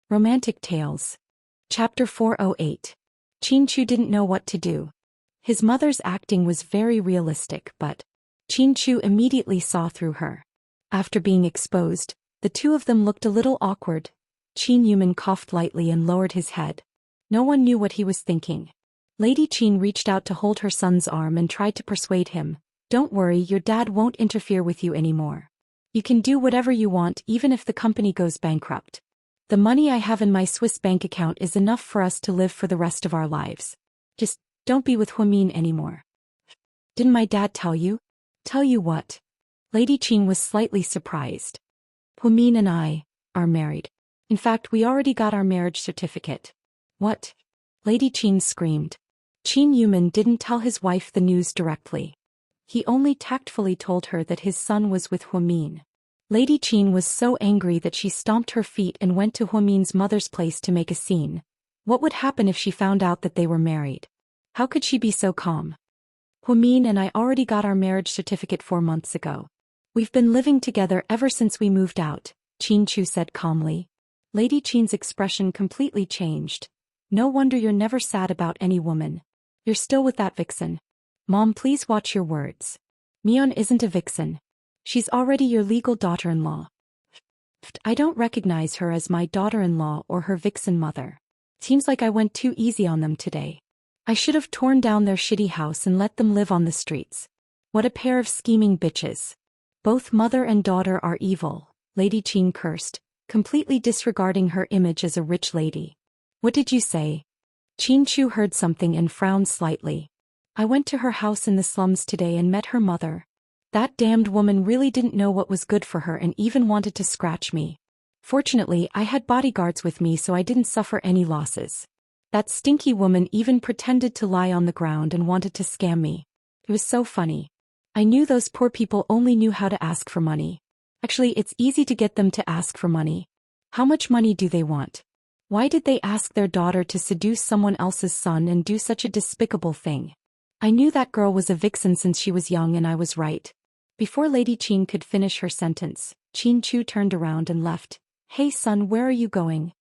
Romantic Tales. Chapter 408. Chin-Chu didn't know what to do. His mother's acting was very realistic, but Chin-Chu immediately saw through her. After being exposed, the two of them looked a little awkward. Chin-Yuman coughed lightly and lowered his head. No one knew what he was thinking. Lady Chin reached out to hold her son's arm and tried to persuade him. "Don't worry, your dad won't interfere with you anymore. You can do whatever you want even if the company goes bankrupt. The money I have in my Swiss bank account is enough for us to live for the rest of our lives. Just don't be with Huamin anymore." "Didn't my dad tell you?" "Tell you what?" Lady Chin was slightly surprised. "Huamin and I are married. In fact, we already got our marriage certificate." "What?" Lady Chin screamed. Chin-Yuman didn't tell his wife the news directly. He only tactfully told her that his son was with Huamin. Lady Chin was so angry that she stomped her feet and went to Huamin's mother's place to make a scene. What would happen if she found out that they were married? How could she be so calm? "Huamin and I already got our marriage certificate 4 months ago. We've been living together ever since we moved out," Chin-Chu said calmly. Lady Chin's expression completely changed. "No wonder you're never sad about any woman. You're still with that vixen." "Mom, please watch your words. Mion isn't a vixen. She's already your legal daughter-in-law." "I don't recognize her as my daughter-in-law or her vixen mother. Seems like I went too easy on them today. I should have torn down their shitty house and let them live on the streets. What a pair of scheming bitches. Both mother and daughter are evil," Lady Chin cursed, completely disregarding her image as a rich lady. "What did you say?" Chin-Chu heard something and frowned slightly. "I went to her house in the slums today and met her mother. That damned woman really didn't know what was good for her and even wanted to scratch me. Fortunately, I had bodyguards with me so I didn't suffer any losses. That stinky woman even pretended to lie on the ground and wanted to scam me. It was so funny. I knew those poor people only knew how to ask for money. Actually, it's easy to get them to ask for money. How much money do they want? Why did they ask their daughter to seduce someone else's son and do such a despicable thing? I knew that girl was a vixen since she was young and I was right." Before Lady Chin could finish her sentence, Chin-Chu turned around and left. "Hey son, where are you going?"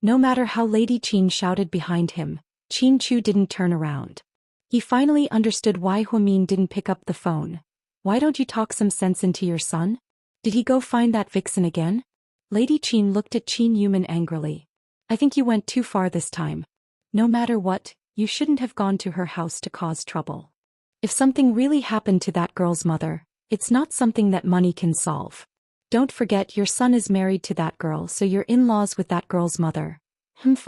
No matter how Lady Chin shouted behind him, Chin-Chu didn't turn around. He finally understood why Huamin didn't pick up the phone. "Why don't you talk some sense into your son? Did he go find that vixen again?" Lady Chin looked at Chin-Yuman angrily. "I think you went too far this time. No matter what, you shouldn't have gone to her house to cause trouble. If something really happened to that girl's mother, it's not something that money can solve. Don't forget your son is married to that girl, so you're in-laws with that girl's mother."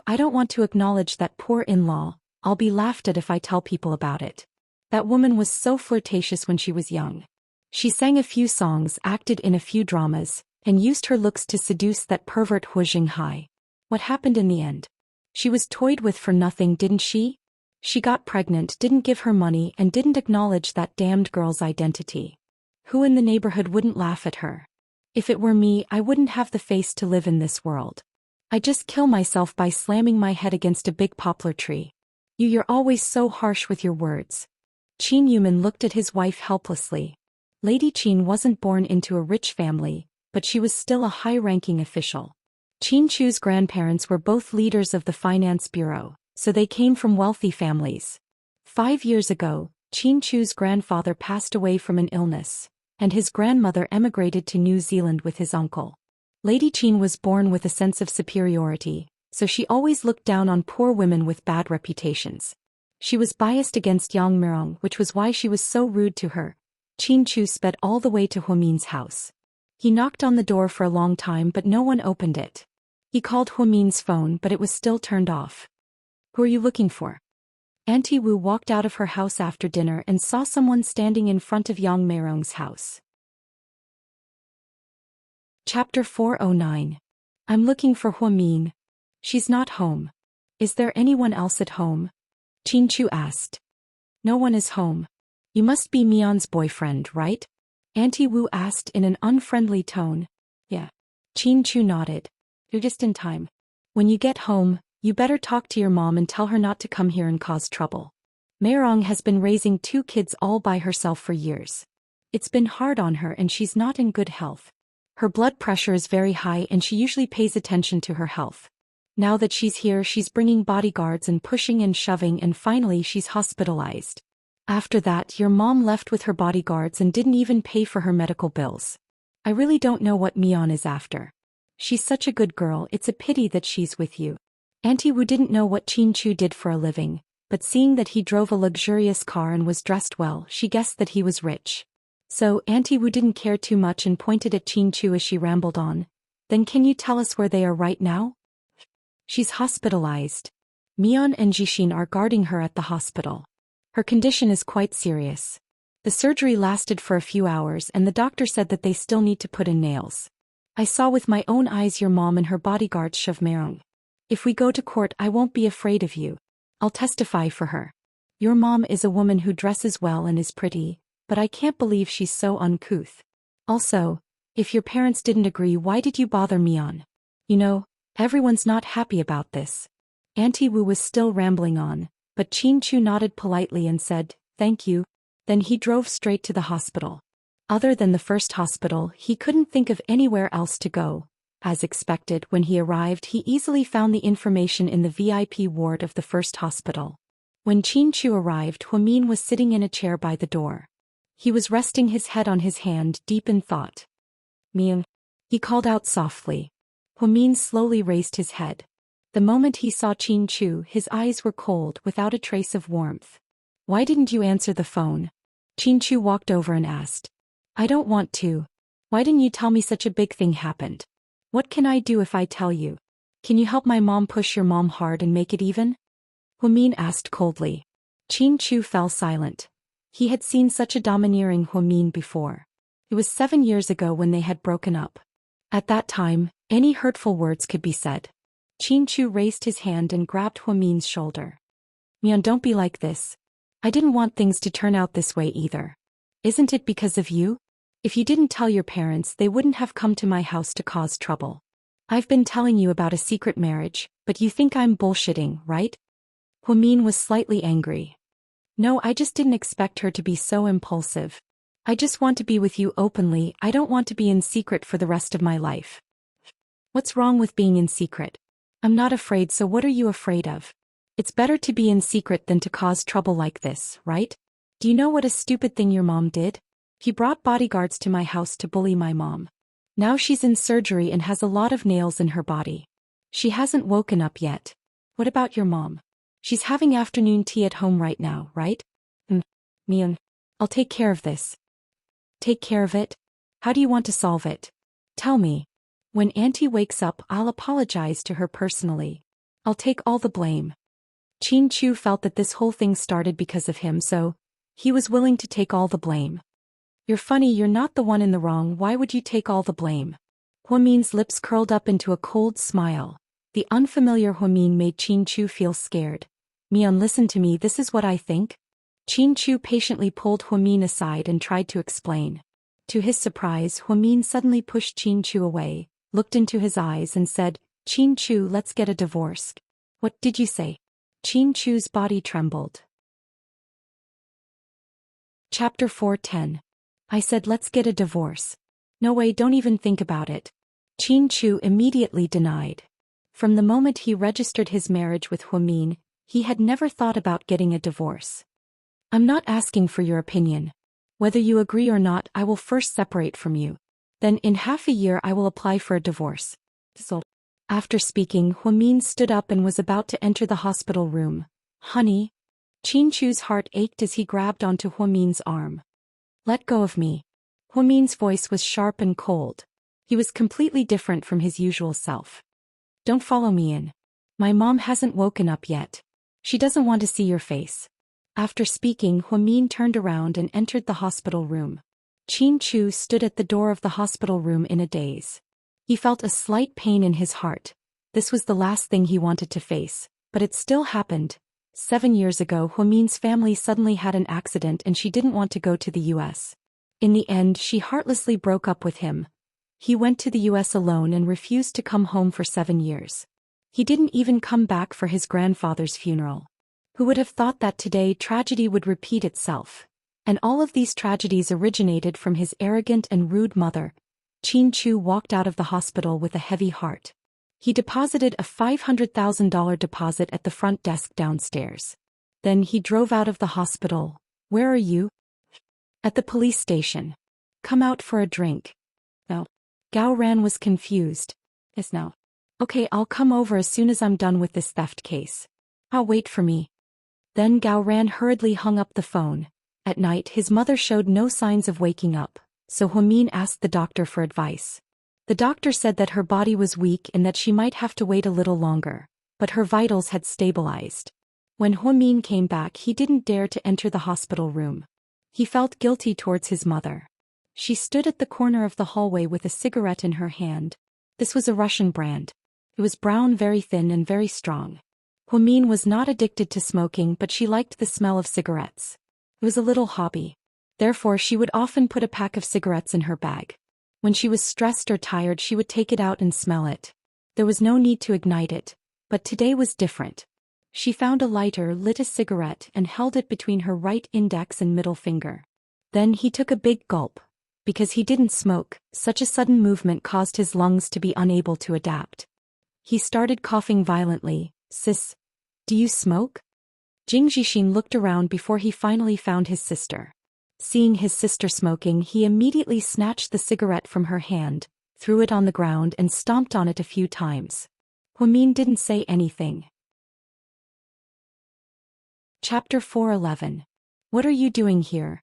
I don't want to acknowledge that poor in-law. I'll be laughed at if I tell people about it. That woman was so flirtatious when she was young. She sang a few songs, acted in a few dramas, and used her looks to seduce that pervert Hu Jinghai. What happened in the end? She was toyed with for nothing, didn't she? She got pregnant, didn't give her money, and didn't acknowledge that damned girl's identity. Who in the neighborhood wouldn't laugh at her? If it were me, I wouldn't have the face to live in this world. I'd just kill myself by slamming my head against a big poplar tree. You're always so harsh with your words." Chin-Yuman looked at his wife helplessly. Lady Chin wasn't born into a rich family, but she was still a high-ranking official. Chin-Chu's grandparents were both leaders of the finance bureau, so they came from wealthy families. 5 years ago, Chin-Chu's grandfather passed away from an illness, and his grandmother emigrated to New Zealand with his uncle. Lady Chin was born with a sense of superiority, so she always looked down on poor women with bad reputations. She was biased against Yang Mirong, which was why she was so rude to her. Chin-Chu sped all the way to Huamin's house. He knocked on the door for a long time but no one opened it. He called Huamin's phone but it was still turned off. "Who are you looking for?" Auntie Wu walked out of her house after dinner and saw someone standing in front of Yang Mirong's house. Chapter 409. "I'm looking for Huamin. She's not home. Is there anyone else at home?" Chin-Chu asked. "No one is home. You must be Mion's boyfriend, right?" Auntie Wu asked in an unfriendly tone. "Yeah." Chin-Chu nodded. "You're just in time. When you get home, you better talk to your mom and tell her not to come here and cause trouble. Mirong has been raising 2 kids all by herself for years. It's been hard on her and she's not in good health. Her blood pressure is very high and she usually pays attention to her health. Now that she's here, she's bringing bodyguards and pushing and shoving, and finally she's hospitalized. After that, your mom left with her bodyguards and didn't even pay for her medical bills. I really don't know what Mion is after. She's such a good girl, it's a pity that she's with you. Auntie Wu didn't know what Chin Chu did for a living, but seeing that he drove a luxurious car and was dressed well, she guessed that he was rich. So, Auntie Wu didn't care too much and pointed at Chin Chu as she rambled on. Then can you tell us where they are right now? She's hospitalized. Mion and Jishin are guarding her at the hospital. Her condition is quite serious. The surgery lasted for a few hours and the doctor said that they still need to put in nails. I saw with my own eyes your mom and her bodyguards shove Meong. If we go to court, I won't be afraid of you. I'll testify for her. Your mom is a woman who dresses well and is pretty, but I can't believe she's so uncouth. Also, if your parents didn't agree, why did you bother Mion? You know, everyone's not happy about this. Auntie Wu was still rambling on, but Chin Chu nodded politely and said, thank you. Then he drove straight to the hospital. Other than the first hospital, he couldn't think of anywhere else to go. As expected, when he arrived, he easily found the information in the VIP ward of the first hospital. When Chin Chu arrived, Huamin was sitting in a chair by the door. He was resting his head on his hand, deep in thought. Mian, he called out softly. Huamin slowly raised his head. The moment he saw Chin Chu, his eyes were cold, without a trace of warmth. Why didn't you answer the phone? Chin Chu walked over and asked. I don't want to. Why didn't you tell me such a big thing happened? What can I do if I tell you? Can you help my mom push your mom hard and make it even? Huamin asked coldly. Chin Chu fell silent. He had seen such a domineering Huamin before. It was 7 years ago when they had broken up. At that time, any hurtful words could be said. Chin Chu raised his hand and grabbed Huamin's shoulder. Mian, don't be like this. I didn't want things to turn out this way either. Isn't it because of you? If you didn't tell your parents, they wouldn't have come to my house to cause trouble. I've been telling you about a secret marriage, but you think I'm bullshitting, right? Huamin was slightly angry. No, I just didn't expect her to be so impulsive. I just want to be with you openly. I don't want to be in secret for the rest of my life. What's wrong with being in secret? I'm not afraid, so what are you afraid of? It's better to be in secret than to cause trouble like this, right? Do you know what a stupid thing your mom did? He brought bodyguards to my house to bully my mom. Now she's in surgery and has a lot of nails in her body. She hasn't woken up yet. What about your mom? She's having afternoon tea at home right now, right? Mian, I'll take care of this. Take care of it? How do you want to solve it? Tell me. When Auntie wakes up, I'll apologize to her personally. I'll take all the blame. Chin Chu felt that this whole thing started because of him, so he was willing to take all the blame. You're funny, you're not the one in the wrong, why would you take all the blame? Huamin's lips curled up into a cold smile. The unfamiliar Huamin made Chin Chu feel scared. Mian, listen to me, this is what I think. Chin Chu patiently pulled Huamin aside and tried to explain. To his surprise, Huamin suddenly pushed Chin Chu away, looked into his eyes and said, Chin Chu, let's get a divorce. What did you say? Chin Chu's body trembled. Chapter 4:10. I said let's get a divorce. No way, don't even think about it. Chin Chu immediately denied. From the moment he registered his marriage with Huamin, he had never thought about getting a divorce. I'm not asking for your opinion. Whether you agree or not, I will first separate from you. Then in half a year I will apply for a divorce. So, after speaking, Huamin stood up and was about to enter the hospital room. Honey? Chin Chu's heart ached as he grabbed onto Huamin's arm. Let go of me. Huamin's voice was sharp and cold. He was completely different from his usual self. Don't follow me in. My mom hasn't woken up yet. She doesn't want to see your face. After speaking, Huamin turned around and entered the hospital room. Chin Chu stood at the door of the hospital room in a daze. He felt a slight pain in his heart. This was the last thing he wanted to face, but it still happened. 7 years ago, Huamin's family suddenly had an accident and she didn't want to go to the US. In the end, she heartlessly broke up with him. He went to the US alone and refused to come home for 7 years. He didn't even come back for his grandfather's funeral. Who would have thought that today tragedy would repeat itself? And all of these tragedies originated from his arrogant and rude mother. Chin Chu walked out of the hospital with a heavy heart. He deposited a $500,000 deposit at the front desk downstairs. Then he drove out of the hospital. Where are you? At the police station. Come out for a drink. No. Gao Ran was confused. Yes, no. Okay, I'll come over as soon as I'm done with this theft case. Wait for me. Then Gao Ran hurriedly hung up the phone. At night his mother showed no signs of waking up, so Huamin asked the doctor for advice. The doctor said that her body was weak and that she might have to wait a little longer, but her vitals had stabilized. When Huamin came back he didn't dare to enter the hospital room. He felt guilty towards his mother. She stood at the corner of the hallway with a cigarette in her hand. This was a Russian brand. It was brown, very thin and very strong. Huamin was not addicted to smoking, but she liked the smell of cigarettes. It was a little hobby. Therefore she would often put a pack of cigarettes in her bag. When she was stressed or tired she would take it out and smell it. There was no need to ignite it, but today was different. She found a lighter, lit a cigarette and held it between her right index and middle finger. Then he took a big gulp. Because he didn't smoke, such a sudden movement caused his lungs to be unable to adapt. He started coughing violently. Sis, do you smoke? Jing Jixin looked around before he finally found his sister. Seeing his sister smoking, he immediately snatched the cigarette from her hand, threw it on the ground and stomped on it a few times. Huamin didn't say anything. Chapter 4:11. What are you doing here?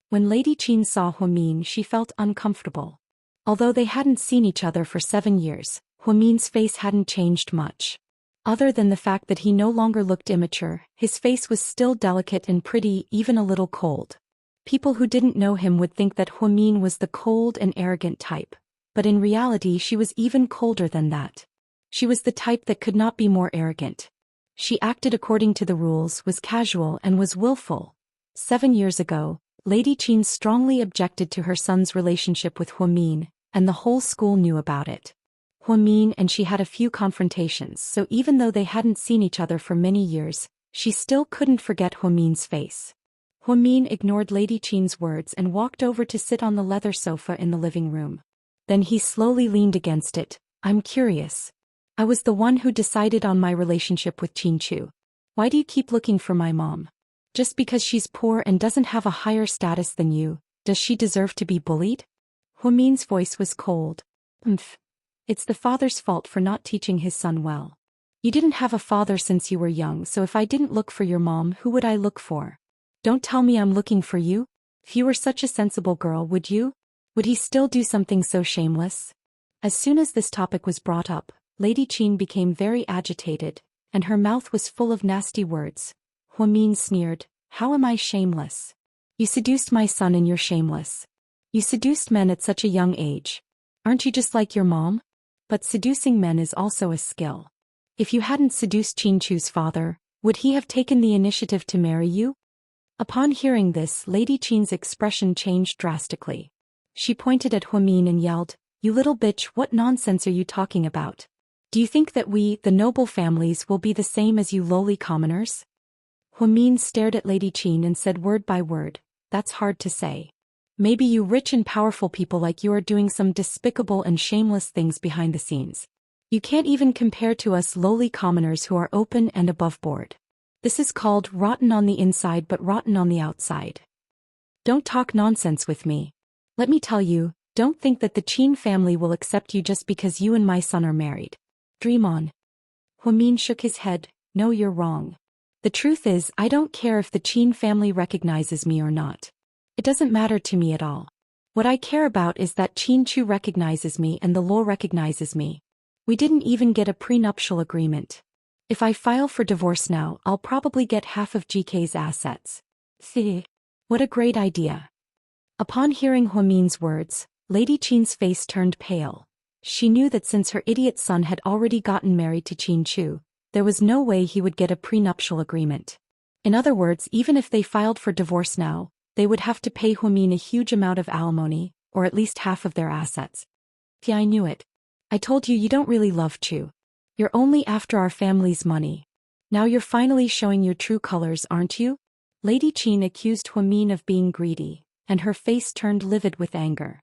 When Lady Qin saw Huamin she felt uncomfortable. Although they hadn't seen each other for 7 years, Huamin's face hadn't changed much. Other than the fact that he no longer looked immature, his face was still delicate and pretty, even a little cold. People who didn't know him would think that Huamin was the cold and arrogant type, but in reality she was even colder than that. She was the type that could not be more arrogant. She acted according to the rules, was casual and was willful. 7 years ago, Lady Qin strongly objected to her son's relationship with Huamin, and the whole school knew about it. Huamin and she had a few confrontations, so even though they hadn't seen each other for many years, she still couldn't forget Huamin's face. Huamin ignored Lady Qin's words and walked over to sit on the leather sofa in the living room. Then he slowly leaned against it. I'm curious. I was the one who decided on my relationship with Qin Chu. Why do you keep looking for my mom? Just because she's poor and doesn't have a higher status than you, does she deserve to be bullied? Huamin's voice was cold. It's the father's fault for not teaching his son well. You didn't have a father since you were young, so if I didn't look for your mom, who would I look for? Don't tell me I'm looking for you. If you were such a sensible girl, would you? Would he still do something so shameless? As soon as this topic was brought up, Lady Qin became very agitated, and her mouth was full of nasty words. Huamin sneered, How am I shameless? You seduced my son and you're shameless. You seduced men at such a young age. Aren't you just like your mom? But seducing men is also a skill. If you hadn't seduced Qin Chu's father, would he have taken the initiative to marry you? Upon hearing this, Lady Qin's expression changed drastically. She pointed at Huamin and yelled, You little bitch, what nonsense are you talking about? Do you think that we, the noble families, will be the same as you lowly commoners? Huamin stared at Lady Qin and said word by word, That's hard to say. Maybe you rich and powerful people like you are doing some despicable and shameless things behind the scenes. You can't even compare to us lowly commoners who are open and above board. This is called rotten on the inside but rotten on the outside. Don't talk nonsense with me. Let me tell you, don't think that the Qin family will accept you just because you and my son are married. Dream on. Huamin shook his head, No, you're wrong. The truth is, I don't care if the Qin family recognizes me or not. It doesn't matter to me at all. What I care about is that Qin Chu recognizes me and the law recognizes me. We didn't even get a prenuptial agreement. If I file for divorce now, I'll probably get half of GK's assets. What a great idea. Upon hearing Huamin's words, Lady Qin's face turned pale. She knew that since her idiot son had already gotten married to Qin Chu, there was no way he would get a prenuptial agreement. In other words, even if they filed for divorce now, they would have to pay Huamin a huge amount of alimony, or at least half of their assets. Yeah, I knew it. I told you don't really love Chu. You're only after our family's money. Now you're finally showing your true colors, aren't you? Lady Qin accused Huamin of being greedy, and her face turned livid with anger.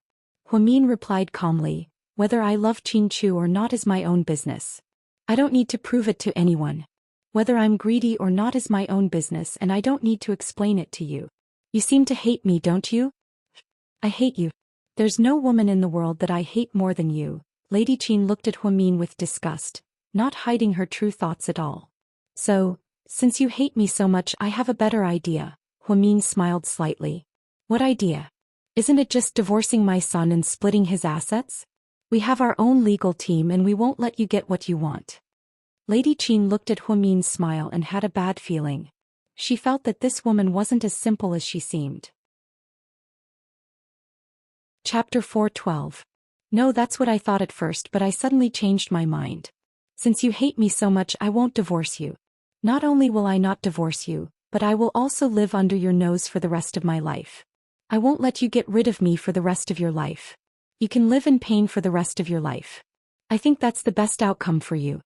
Huamin replied calmly, Whether I love Chinchu or not is my own business. I don't need to prove it to anyone. Whether I'm greedy or not is my own business and I don't need to explain it to you. You seem to hate me, don't you? I hate you. There's no woman in the world that I hate more than you. Lady Qin looked at Huamin with disgust, not hiding her true thoughts at all. So, since you hate me so much, I have a better idea. Huamin smiled slightly. What idea? Isn't it just divorcing my son and splitting his assets? We have our own legal team and we won't let you get what you want. Lady Qin looked at Huamin's smile and had a bad feeling. She felt that this woman wasn't as simple as she seemed. Chapter 4:12. No, that's what I thought at first, but I suddenly changed my mind. Since you hate me so much, I won't divorce you. Not only will I not divorce you, but I will also live under your nose for the rest of my life. I won't let you get rid of me for the rest of your life. You can live in pain for the rest of your life. I think that's the best outcome for you.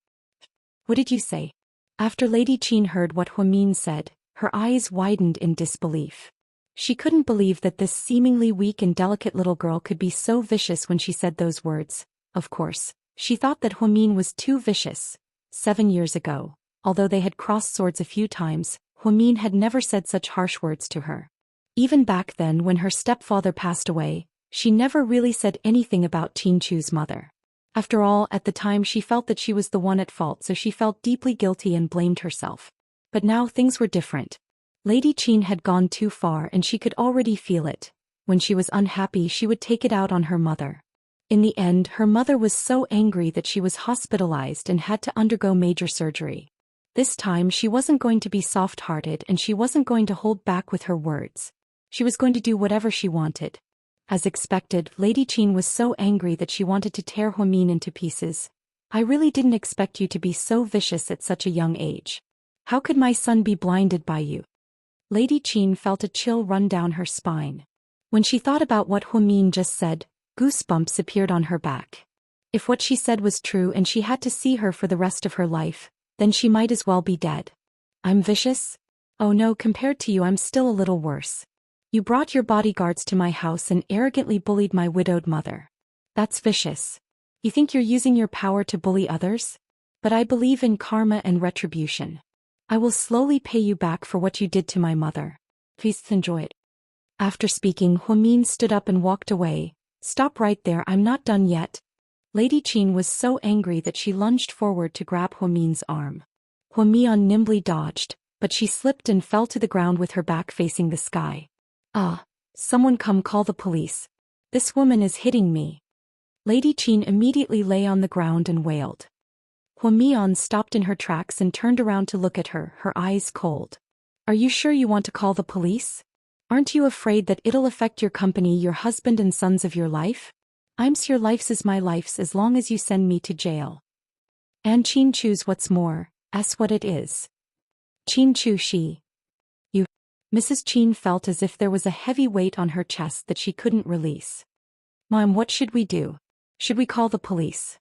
What did you say? After Lady Qin heard what Huamin said, her eyes widened in disbelief. She couldn't believe that this seemingly weak and delicate little girl could be so vicious when she said those words. Of course, she thought that Huamin was too vicious. 7 years ago, although they had crossed swords a few times, Huamin had never said such harsh words to her. Even back then when her stepfather passed away, she never really said anything about Chinchu's mother. After all, at the time she felt that she was the one at fault, so she felt deeply guilty and blamed herself. But now things were different. Lady Qin had gone too far and she could already feel it. When she was unhappy, she would take it out on her mother. In the end, her mother was so angry that she was hospitalized and had to undergo major surgery. This time she wasn't going to be soft-hearted and she wasn't going to hold back with her words. She was going to do whatever she wanted. As expected, Lady Qin was so angry that she wanted to tear Huamin into pieces. I really didn't expect you to be so vicious at such a young age. How could my son be blinded by you? Lady Qin felt a chill run down her spine. When she thought about what Huamin just said, goosebumps appeared on her back. If what she said was true and she had to see her for the rest of her life, then she might as well be dead. I'm vicious? Oh no, compared to you I'm still a little worse. You brought your bodyguards to my house and arrogantly bullied my widowed mother. That's vicious. You think you're using your power to bully others? But I believe in karma and retribution. I will slowly pay you back for what you did to my mother. Please enjoy it. After speaking, Huamin stood up and walked away. Stop right there, I'm not done yet. Lady Qin was so angry that she lunged forward to grab Huamin's arm. Huamin nimbly dodged, but she slipped and fell to the ground with her back facing the sky. Ah, someone come call the police. This woman is hitting me. Lady Qin immediately lay on the ground and wailed. Huamin stopped in her tracks and turned around to look at her, her eyes cold. Are you sure you want to call the police? Aren't you afraid that it'll affect your company, your husband and sons of your life? I'm sure life's is my life's as long as you send me to jail. And Chinchu's what's more, that's what it is. Chinchu she. You. Mrs. Qin felt as if there was a heavy weight on her chest that she couldn't release. Mom, what should we do? Should we call the police?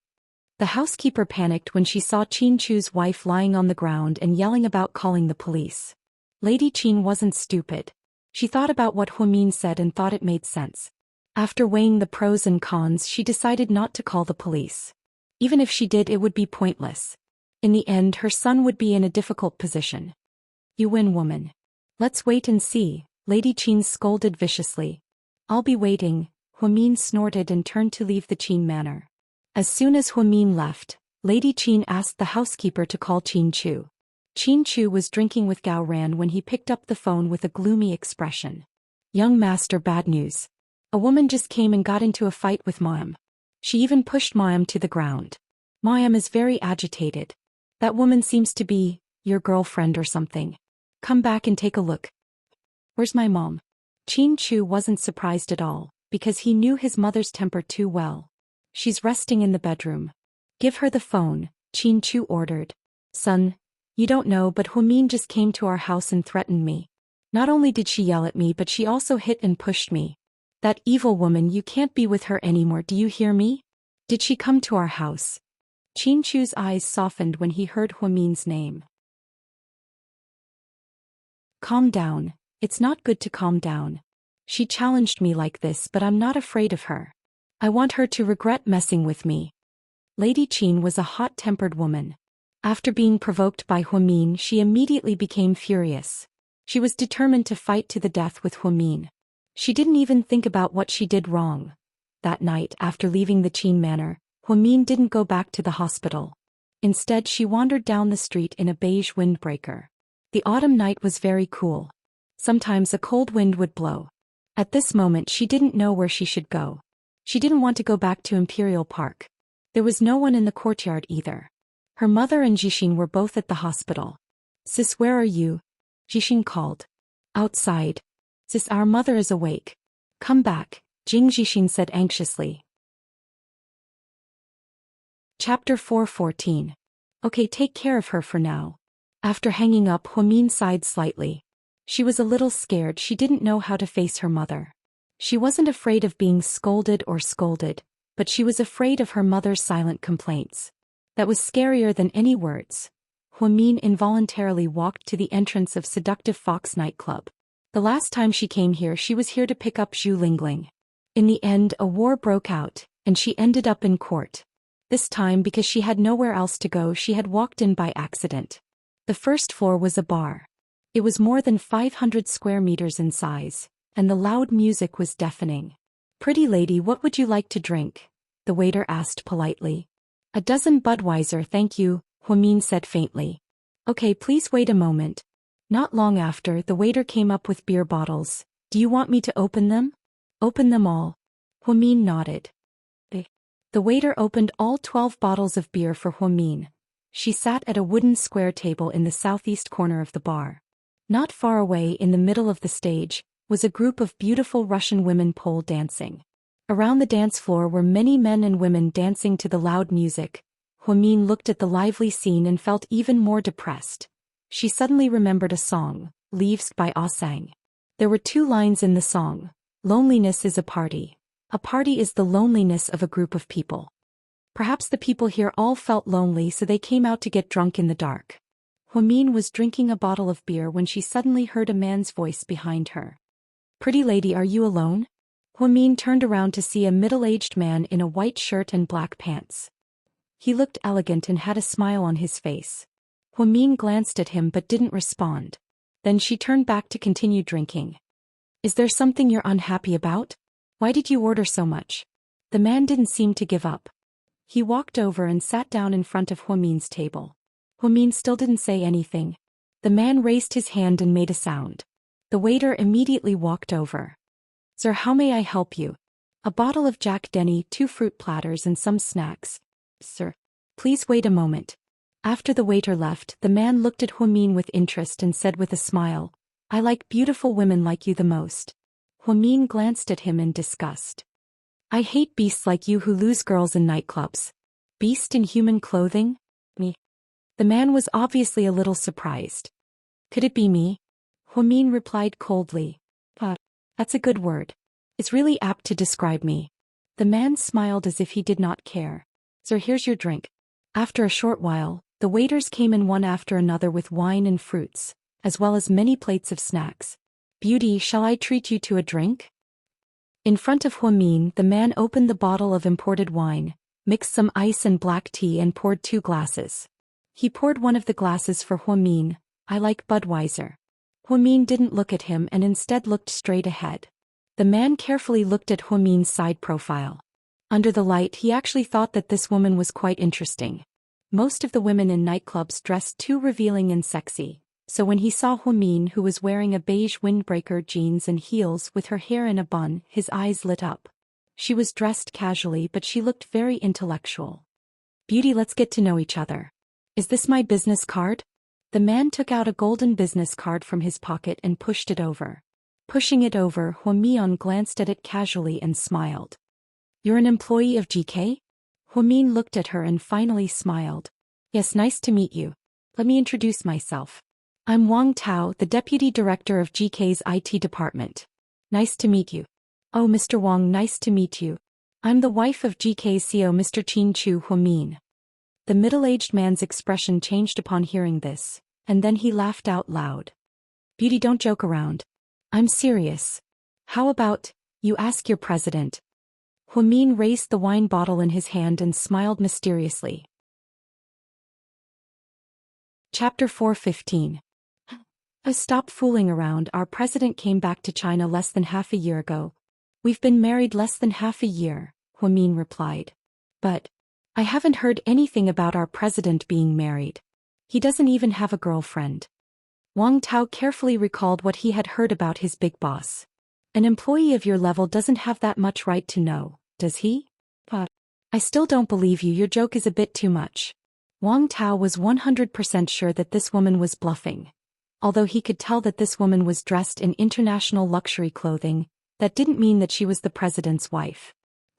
The housekeeper panicked when she saw Chinchu's wife lying on the ground and yelling about calling the police. Lady Qin wasn't stupid. She thought about what Huamin said and thought it made sense. After weighing the pros and cons, she decided not to call the police. Even if she did, it would be pointless. In the end, her son would be in a difficult position. You win, woman. Let's wait and see, Lady Qin scolded viciously. I'll be waiting, Huamin snorted and turned to leave the Qin manor. As soon as Huamin left, Lady Qin asked the housekeeper to call Chinchu. Chinchu was drinking with Gao Ran when he picked up the phone with a gloomy expression. Young master, bad news. A woman just came and got into a fight with Mayam. She even pushed Mayam to the ground. Mayam is very agitated. That woman seems to be your girlfriend or something. Come back and take a look. Where's my mom? Chinchu wasn't surprised at all, because he knew his mother's temper too well. She's resting in the bedroom. Give her the phone, Chinchu ordered. Son, you don't know, but Huamin just came to our house and threatened me. Not only did she yell at me, but she also hit and pushed me. That evil woman, you can't be with her anymore, do you hear me? Did she come to our house? Chinchu's eyes softened when he heard Huamin's name. Calm down, it's not good to calm down. She challenged me like this, but I'm not afraid of her. I want her to regret messing with me. Lady Qin was a hot-tempered woman. After being provoked by Huamin, she immediately became furious. She was determined to fight to the death with Huamin. She didn't even think about what she did wrong. That night, after leaving the Qin manor, Huamin didn't go back to the hospital. Instead, she wandered down the street in a beige windbreaker. The autumn night was very cool. Sometimes a cold wind would blow. At this moment, she didn't know where she should go. She didn't want to go back to Imperial Park. There was no one in the courtyard either. Her mother and Jixin were both at the hospital. Sis, where are you? Jixin called. Outside. Sis, our mother is awake. Come back, Jixin said anxiously. Chapter 4:14. Okay, take care of her for now. After hanging up, Huamin sighed slightly. She was a little scared. She didn't know how to face her mother. She wasn't afraid of being scolded, but she was afraid of her mother's silent complaints. That was scarier than any words. Huamin involuntarily walked to the entrance of Seductive Fox nightclub. The last time she came here, she was here to pick up Zhu Lingling. In the end, a war broke out, and she ended up in court. This time, because she had nowhere else to go, she had walked in by accident. The first floor was a bar. It was more than 500 square meters in size, and the loud music was deafening. Pretty lady, what would you like to drink? The waiter asked politely. A dozen Budweiser, thank you, Huamin said faintly. Okay, please wait a moment. Not long after, the waiter came up with beer bottles. Do you want me to open them? Open them all. Huamin nodded. The waiter opened all 12 bottles of beer for Huamin. She sat at a wooden square table in the southeast corner of the bar. Not far away, in the middle of the stage, was a group of beautiful Russian women pole dancing. Around the dance floor were many men and women dancing to the loud music. Huamin looked at the lively scene and felt even more depressed. She suddenly remembered a song, Leaves by Ah Sang. There were 2 lines in the song. Loneliness is a party. A party is the loneliness of a group of people. Perhaps the people here all felt lonely, so they came out to get drunk in the dark. Huamin was drinking a bottle of beer when she suddenly heard a man's voice behind her. Pretty lady, are you alone? Huamin turned around to see a middle-aged man in a white shirt and black pants. He looked elegant and had a smile on his face. Huamin glanced at him but didn't respond. Then she turned back to continue drinking. Is there something you're unhappy about? Why did you order so much? The man didn't seem to give up. He walked over and sat down in front of Huamin's table. Huamin still didn't say anything. The man raised his hand and made a sound. The waiter immediately walked over. Sir, how may I help you? A bottle of Jack Denny, 2 fruit platters and some snacks. Sir, please wait a moment. After the waiter left, the man looked at Huamin with interest and said with a smile, I like beautiful women like you the most. Huamin glanced at him in disgust. I hate beasts like you who lose girls in nightclubs. Beast in human clothing? Me. The man was obviously a little surprised. Could it be me? Huamin replied coldly. That's a good word. It's really apt to describe me. The man smiled as if he did not care. Sir, here's your drink. After a short while, the waiters came in one after another with wine and fruits, as well as many plates of snacks. Beauty, shall I treat you to a drink? In front of Huamin, the man opened the bottle of imported wine, mixed some ice and black tea and poured 2 glasses. He poured one of the glasses for Huamin. I like Budweiser. Huamin didn't look at him and instead looked straight ahead. The man carefully looked at Huamin's side profile. Under the light, he actually thought that this woman was quite interesting. Most of the women in nightclubs dressed too revealing and sexy, so when he saw Huamin, who was wearing a beige windbreaker jeans and heels with her hair in a bun, his eyes lit up. She was dressed casually, but she looked very intellectual. Beauty, let's get to know each other. Is this my business card? The man took out a golden business card from his pocket and pushed it over. Pushing it over, Huamin glanced at it casually and smiled. You're an employee of GK? Huamin looked at her and finally smiled. Yes, nice to meet you. Let me introduce myself. I'm Wang Tao, the Deputy Director of GK's IT department. Nice to meet you. Oh, Mr. Wang, nice to meet you. I'm the wife of GK's CEO, Mr. Qin Chu. Huamin. The middle-aged man's expression changed upon hearing this, and then he laughed out loud. Beauty, don't joke around. I'm serious. How about, you ask your president? Huamin raised the wine bottle in his hand and smiled mysteriously. Chapter 4:15. Stop fooling around. Our president came back to China less than half a year ago. We've been married less than half a year, Huamin replied. But I haven't heard anything about our president being married. He doesn't even have a girlfriend. Wang Tao carefully recalled what he had heard about his big boss. An employee of your level doesn't have that much right to know, does he? But I still don't believe you. Your joke is a bit too much. Wang Tao was 100% sure that this woman was bluffing. Although he could tell that this woman was dressed in international luxury clothing, that didn't mean that she was the president's wife.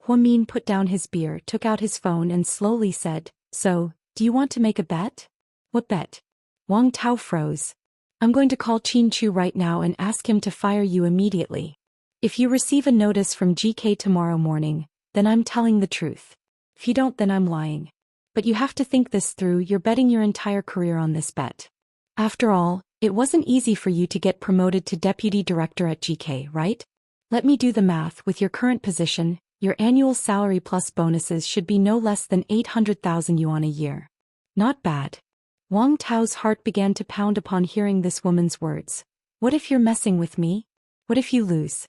Huamin put down his beer, took out his phone and slowly said, "So, do you want to make a bet?" "What bet?" Wang Tao froze. "I'm going to call Qin Chu right now and ask him to fire you immediately. If you receive a notice from GK tomorrow morning, then I'm telling the truth. If you don't, then I'm lying. But you have to think this through. You're betting your entire career on this bet. After all, it wasn't easy for you to get promoted to deputy director at GK, right? Let me do the math. With your current position, your annual salary plus bonuses should be no less than 800,000 yuan a year. Not bad." Wang Tao's heart began to pound upon hearing this woman's words. "What if you're messing with me? What if you lose?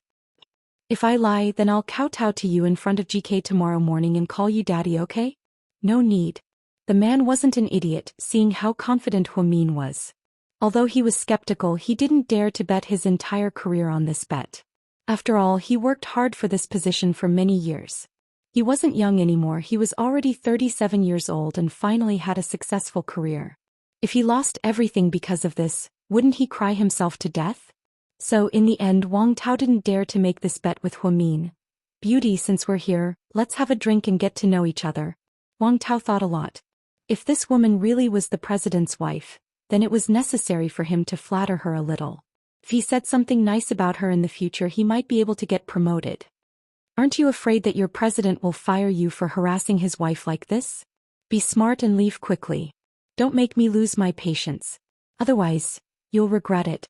If I lie, then I'll kowtow to you in front of GK tomorrow morning and call you daddy, okay?" "No need." The man wasn't an idiot, seeing how confident Huamin was. Although he was skeptical, he didn't dare to bet his entire career on this bet. After all, he worked hard for this position for many years. He wasn't young anymore. He was already 37 years old and finally had a successful career. If he lost everything because of this, wouldn't he cry himself to death? So in the end, Wang Tao didn't dare to make this bet with Huamin. "Beauty, since we're here, let's have a drink and get to know each other." Wang Tao thought a lot. If this woman really was the president's wife, then it was necessary for him to flatter her a little. If he said something nice about her in the future, he might be able to get promoted. "Aren't you afraid that your president will fire you for harassing his wife like this? Be smart and leave quickly. Don't make me lose my patience. Otherwise, you'll regret it."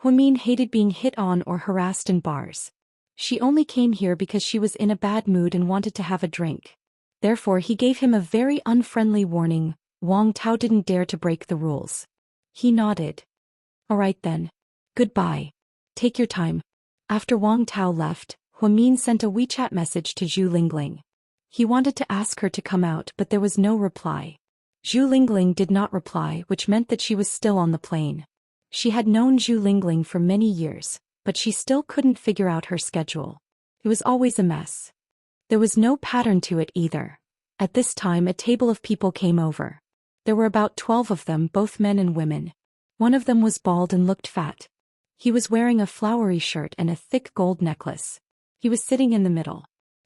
Huamin hated being hit on or harassed in bars. She only came here because she was in a bad mood and wanted to have a drink. Therefore he gave him a very unfriendly warning. Wang Tao didn't dare to break the rules. He nodded. "All right then. Goodbye. Take your time." After Wang Tao left, Huamin sent a WeChat message to Zhu Lingling. He wanted to ask her to come out, but there was no reply. Zhu Lingling did not reply, which meant that she was still on the plane. She had known Zhu Lingling for many years, but she still couldn't figure out her schedule. It was always a mess. There was no pattern to it either. At this time, a table of people came over. There were about 12 of them, both men and women. One of them was bald and looked fat. He was wearing a flowery shirt and a thick gold necklace. He was sitting in the middle.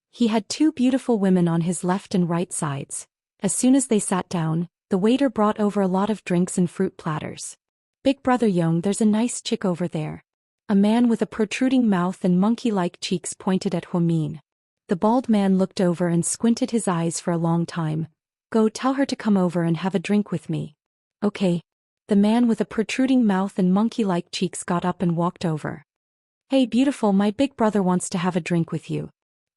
He had two beautiful women on his left and right sides. As soon as they sat down, the waiter brought over a lot of drinks and fruit platters. "Big brother Yong, there's a nice chick over there." A man with a protruding mouth and monkey-like cheeks pointed at Huamin. The bald man looked over and squinted his eyes for a long time. "Go tell her to come over and have a drink with me." "Okay." The man with a protruding mouth and monkey-like cheeks got up and walked over. "Hey beautiful, my big brother wants to have a drink with you."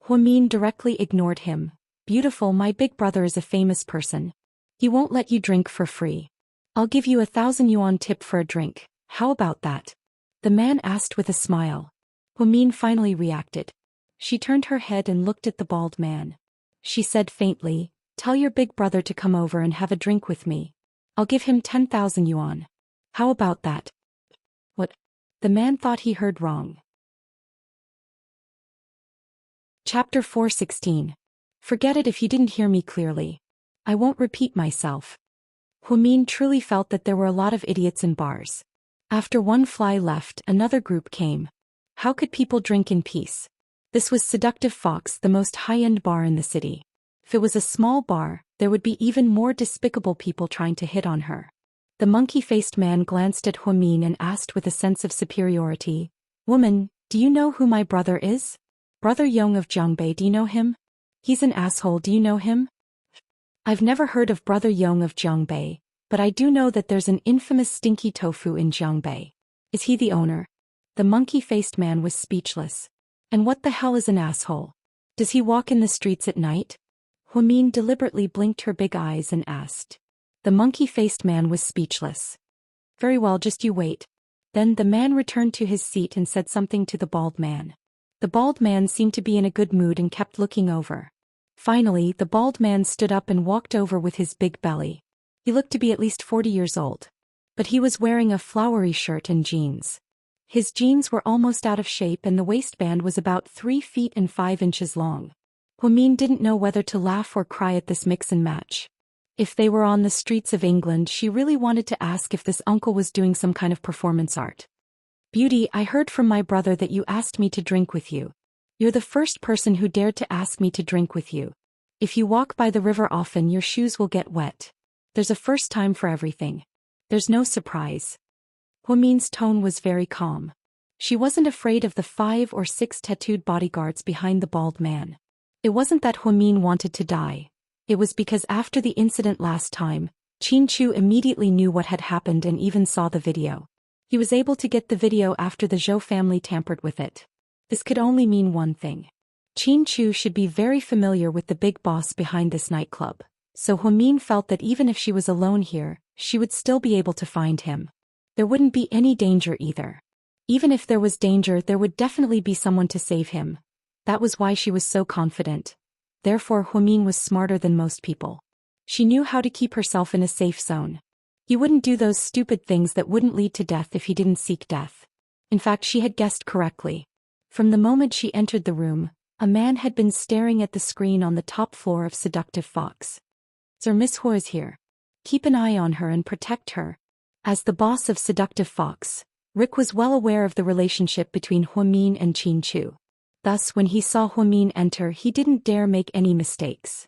Huamin directly ignored him. "Beautiful, my big brother is a famous person. He won't let you drink for free. I'll give you 1,000 yuan tip for a drink. How about that?" The man asked with a smile. Huamin finally reacted. She turned her head and looked at the bald man. She said faintly, "Tell your big brother to come over and have a drink with me. I'll give him 10,000 yuan. How about that?" "What?" The man thought he heard wrong. Chapter 4:16. Forget it if you didn't hear me clearly. I won't repeat myself. Huamin truly felt that there were a lot of idiots in bars. After one fly left, another group came. How could people drink in peace? This was Seductive Fox, the most high-end bar in the city. If it was a small bar, there would be even more despicable people trying to hit on her. The monkey-faced man glanced at Huamin and asked with a sense of superiority, "Woman, do you know who my brother is? Brother Yong of Jiangbei, do you know him? He's an asshole, do you know him?" "I've never heard of Brother Yong of Jiangbei, but I do know that there's an infamous stinky tofu in Jiangbei. Is he the owner?" The monkey-faced man was speechless. "And what the hell is an asshole?" Does he walk in the streets at night? Huamin deliberately blinked her big eyes and asked. The monkey-faced man was speechless. Very well, just you wait. Then the man returned to his seat and said something to the bald man. The bald man seemed to be in a good mood and kept looking over. Finally, the bald man stood up and walked over with his big belly. He looked to be at least 40 years old. But he was wearing a flowery shirt and jeans. His jeans were almost out of shape and the waistband was about 3 feet and 5 inches long. Huamin didn't know whether to laugh or cry at this mix and match. If they were on the streets of England, she really wanted to ask if this uncle was doing some kind of performance art. Beauty, I heard from my brother that you asked me to drink with you. You're the first person who dared to ask me to drink with you. If you walk by the river often, your shoes will get wet. There's a first time for everything. There's no surprise. Huamin's tone was very calm. She wasn't afraid of the 5 or 6 tattooed bodyguards behind the bald man. It wasn't that Huamin wanted to die. It was because after the incident last time, Qin Chu immediately knew what had happened and even saw the video. He was able to get the video after the Zhou family tampered with it. This could only mean one thing. Qin Chu should be very familiar with the big boss behind this nightclub, so Huamin felt that even if she was alone here, she would still be able to find him. There wouldn't be any danger either. Even if there was danger, there would definitely be someone to save him. That was why she was so confident. Therefore, Huamin was smarter than most people. She knew how to keep herself in a safe zone. He wouldn't do those stupid things that wouldn't lead to death if he didn't seek death. In fact, she had guessed correctly. From the moment she entered the room, a man had been staring at the screen on the top floor of Seductive Fox. Sir, Miss Hua is here. Keep an eye on her and protect her. As the boss of Seductive Fox, Rick was well aware of the relationship between Huamin and Qin Chu. Thus, when he saw Huamin enter, he didn't dare make any mistakes.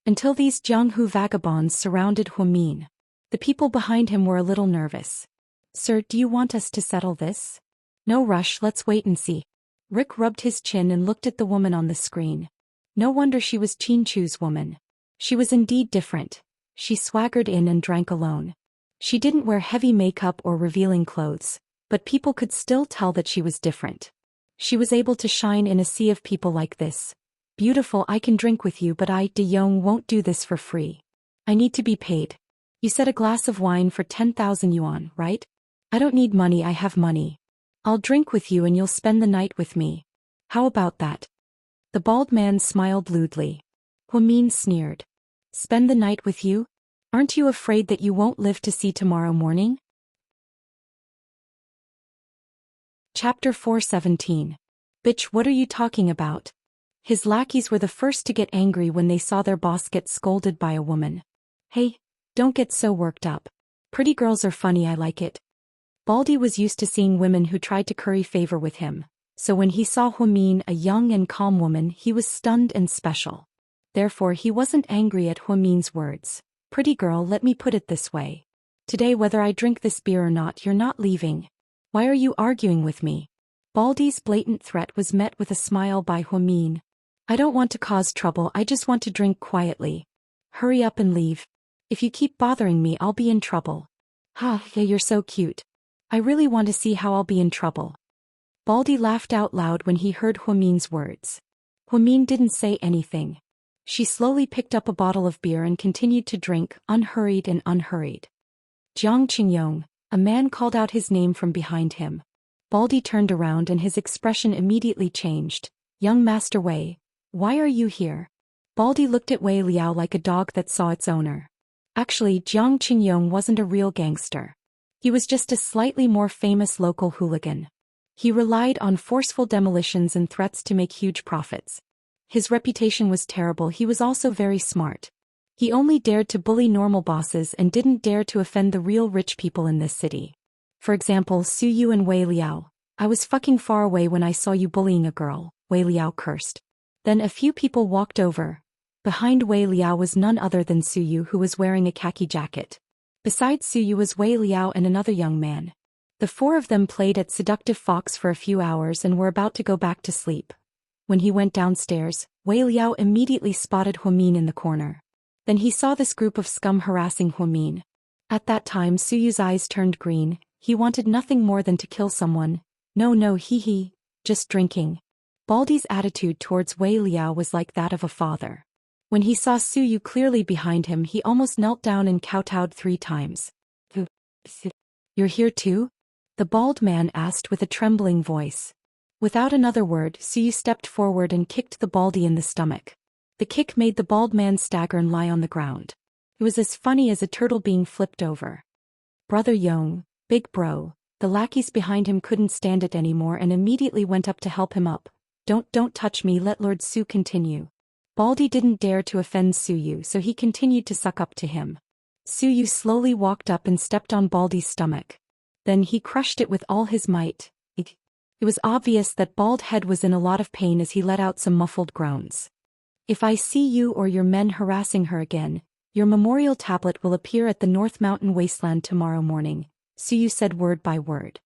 Until these Jianghu vagabonds surrounded Huamin. The people behind him were a little nervous. Sir, do you want us to settle this? No rush, let's wait and see. Rick rubbed his chin and looked at the woman on the screen. No wonder she was Qin Chu's woman. She was indeed different. She swaggered in and drank alone. She didn't wear heavy makeup or revealing clothes, but people could still tell that she was different. She was able to shine in a sea of people like this. Beautiful, I can drink with you, but I, De Yong, won't do this for free. I need to be paid. You said a glass of wine for 10,000 yuan, right? I don't need money, I have money. I'll drink with you and you'll spend the night with me. How about that? The bald man smiled lewdly. Huamin sneered. Spend the night with you? Aren't you afraid that you won't live to see tomorrow morning? Chapter 417. Bitch, what are you talking about? His lackeys were the first to get angry when they saw their boss get scolded by a woman. Hey, don't get so worked up. Pretty girls are funny, I like it. Baldy was used to seeing women who tried to curry favor with him, so when he saw Huamin, a young and calm woman, he was stunned and special. Therefore, he wasn't angry at Huamin's words. Pretty girl, let me put it this way. Today, whether I drink this beer or not, you're not leaving. Why are you arguing with me? Baldy's blatant threat was met with a smile by Huamin. I don't want to cause trouble, I just want to drink quietly. Hurry up and leave. If you keep bothering me, I'll be in trouble. Ha, yeah, you're so cute. I really want to see how I'll be in trouble. Baldy laughed out loud when he heard Huamin's words. Huamin didn't say anything. She slowly picked up a bottle of beer and continued to drink, unhurried and unhurried. Jiang Qingyong, a man called out his name from behind him. Baldy turned around and his expression immediately changed. Young Master Wei, why are you here? Baldy looked at Wei Liao like a dog that saw its owner. Actually, Jiang Qingyong wasn't a real gangster. He was just a slightly more famous local hooligan. He relied on forceful demolitions and threats to make huge profits. His reputation was terrible. He was also very smart. He only dared to bully normal bosses and didn't dare to offend the real rich people in this city. For example, Su Yu and Wei Liao. I was fucking far away when I saw you bullying a girl, Wei Liao cursed. Then a few people walked over. Behind Wei Liao was none other than Su Yu, who was wearing a khaki jacket. Besides Su Yu was Wei Liao and another young man. The four of them played at Seductive Fox for a few hours and were about to go back to sleep. When he went downstairs, Wei Liao immediately spotted Huamin in the corner. Then he saw this group of scum harassing Huamin. At that time Su Yu's eyes turned green. He wanted nothing more than to kill someone. No, hee, just drinking. Baldy's attitude towards Wei Liao was like that of a father. When he saw Su Yu clearly behind him, he almost knelt down and kowtowed 3 times. "You're here too?" the bald man asked with a trembling voice. Without another word, Su Yu stepped forward and kicked the Baldy in the stomach. The kick made the bald man stagger and lie on the ground. It was as funny as a turtle being flipped over. Brother Yong, big bro, the lackeys behind him couldn't stand it anymore and immediately went up to help him up. Don't touch me, let Lord Su continue." Baldy didn't dare to offend Su Yu, so he continued to suck up to him. Su Yu slowly walked up and stepped on Baldy's stomach. Then he crushed it with all his might. It was obvious that Bald Head was in a lot of pain as he let out some muffled groans. "If I see you or your men harassing her again, your memorial tablet will appear at the North Mountain Wasteland tomorrow morning," Su Yu said word by word.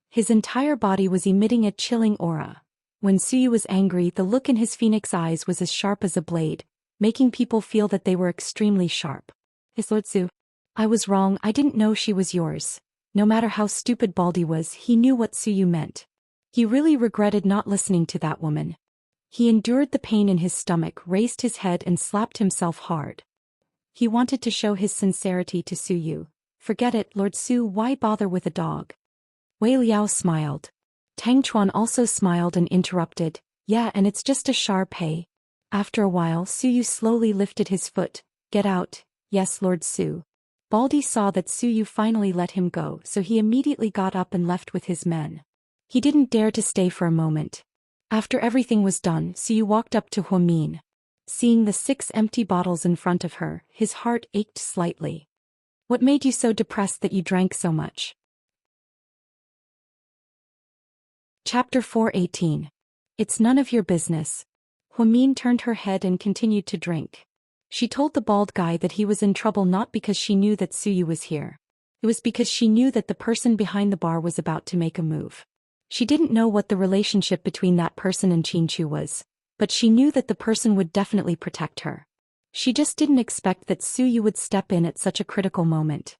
His entire body was emitting a chilling aura. When Su Yu was angry, the look in his phoenix eyes was as sharp as a blade, making people feel that they were extremely sharp. "His Lord Su, I was wrong, I didn't know she was yours." No matter how stupid Baldy was, he knew what Su Yu meant. He really regretted not listening to that woman. He endured the pain in his stomach, raised his head and slapped himself hard. He wanted to show his sincerity to Su Yu. "Forget it, Lord Su, why bother with a dog?" Wei Liao smiled. Tang Chuan also smiled and interrupted, "Yeah, and it's just a sharp hey." After a while, Su Yu slowly lifted his foot. "Get out." "Yes, Lord Su." Baldy saw that Su Yu finally let him go, so he immediately got up and left with his men. He didn't dare to stay for a moment. After everything was done, Su Yu walked up to Huamin. Seeing the 6 empty bottles in front of her, his heart ached slightly. "What made you so depressed that you drank so much?" Chapter 4:18. It's none of your business. Huamin turned her head and continued to drink. She told the bald guy that he was in trouble not because she knew that Su Yu was here. It was because she knew that the person behind the bar was about to make a move. She didn't know what the relationship between that person and Chinchu was, but she knew that the person would definitely protect her. She just didn't expect that Su Yu would step in at such a critical moment.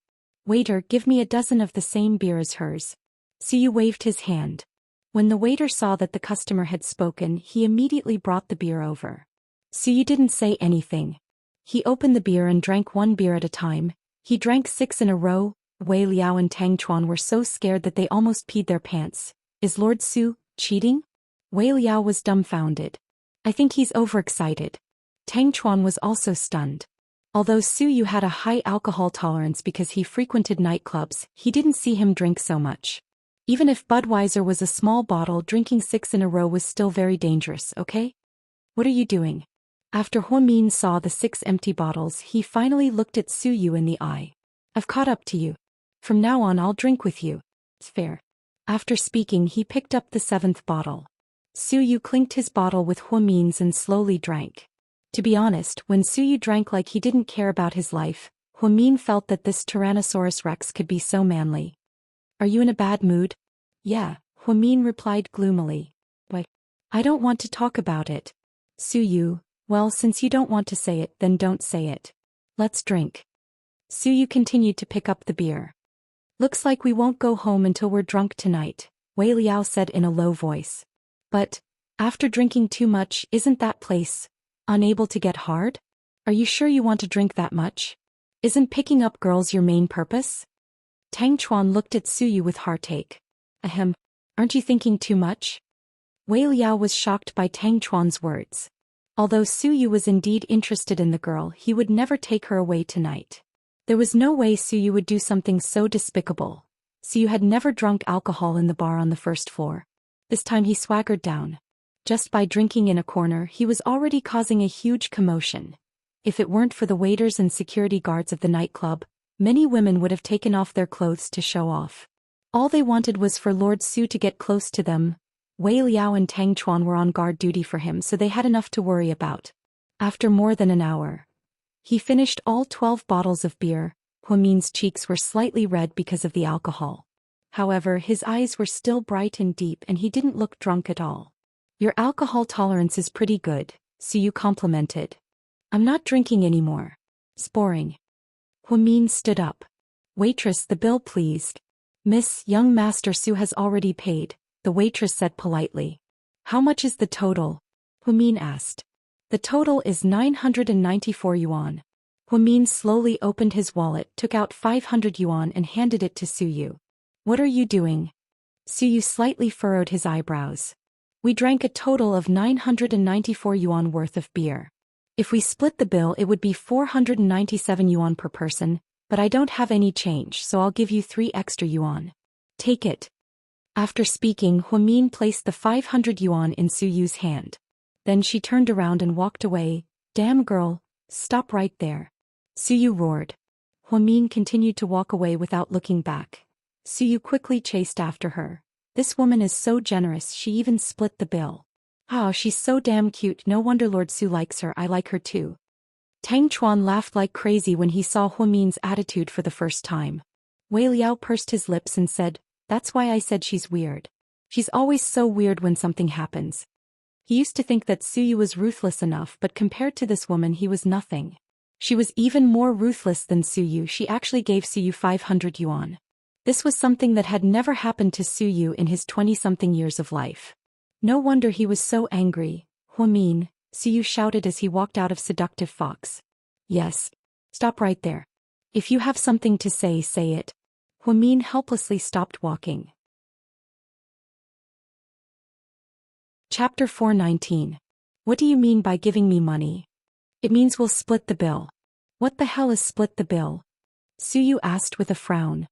"Waiter, give me a dozen of the same beer as hers." Su Yu waved his hand. When the waiter saw that the customer had spoken, he immediately brought the beer over. Su Yu didn't say anything. He opened the beer and drank 1 beer at a time. He drank 6 in a row. Wei Liao and Tang Chuan were so scared that they almost peed their pants. "Is Lord Su cheating?" Wei Liao was dumbfounded. "I think he's overexcited." Tang Chuan was also stunned. Although Su Yu had a high alcohol tolerance because he frequented nightclubs, he didn't see him drink so much. Even if Budweiser was a small bottle, drinking 6 in a row was still very dangerous, okay? "What are you doing?" After Huamin saw the 6 empty bottles, he finally looked at Su Yu in the eye. "I've caught up to you. From now on I'll drink with you. It's fair." After speaking, he picked up the 7th bottle. Su Yu clinked his bottle with Huamin's and slowly drank. To be honest, when Su Yu drank like he didn't care about his life, Huamin felt that this Tyrannosaurus Rex could be so manly. "Are you in a bad mood?" "Yeah," Huamin replied gloomily. "Why? I don't want to talk about it." Su Yu, "Well, since you don't want to say it, then don't say it. Let's drink." Su Yu continued to pick up the beer. "Looks like we won't go home until we're drunk tonight," Wei Liao said in a low voice. "But, after drinking too much, isn't that place unable to get hard? Are you sure you want to drink that much? Isn't picking up girls your main purpose?" Tang Chuan looked at Su Yu with heartache. "Ahem, aren't you thinking too much?" Wei Liao was shocked by Tang Chuan's words. Although Su Yu was indeed interested in the girl, he would never take her away tonight. There was no way Su Yu would do something so despicable. Su Yu had never drunk alcohol in the bar on the 1st floor. This time he swaggered down. Just by drinking in a corner, he was already causing a huge commotion. If it weren't for the waiters and security guards of the nightclub, many women would have taken off their clothes to show off. All they wanted was for Lord Su to get close to them. Wei Liao and Tang Chuan were on guard duty for him, so they had enough to worry about. After more than an hour, he finished all 12 bottles of beer. Huamin's cheeks were slightly red because of the alcohol. However, his eyes were still bright and deep and he didn't look drunk at all. "Your alcohol tolerance is pretty good," Su Yu complimented. "I'm not drinking anymore. It's boring." Huamin stood up. "Waitress, the bill please." "Miss, young Master Su has already paid," the waitress said politely. How much is the total? Humin asked. The total is 994 yuan. Humin slowly opened his wallet, took out 500 yuan and handed it to Suyu. What are you doing? Suyu slightly furrowed his eyebrows. We drank a total of 994 yuan worth of beer. If we split the bill it would be 497 yuan per person, but I don't have any change so I'll give you 3 extra yuan. Take it. After speaking, Humin placed the 500 yuan in Suyu's hand. Then she turned around and walked away. Damn girl, stop right there. Suyu roared. Humin continued to walk away without looking back. Suyu quickly chased after her. This woman is so generous, she even split the bill. Oh, she's so damn cute, no wonder Lord Su likes her, I like her too. Tang Chuan laughed like crazy when he saw Humin's attitude for the first time. Wei Liao pursed his lips and said, that's why I said she's weird. She's always so weird when something happens. He used to think that Suyu was ruthless enough, but compared to this woman he was nothing. She was even more ruthless than Suyu. She actually gave Suyu 500 yuan. This was something that had never happened to Suyu in his 20-something years of life. No wonder he was so angry. Humin, Suyu shouted as he walked out of Seductive Fox. Yes. Stop right there. If you have something to say, say it. Humin helplessly stopped walking. Chapter 419. What do you mean by giving me money? It means we'll split the bill. What the hell is split the bill? Suyu asked with a frown.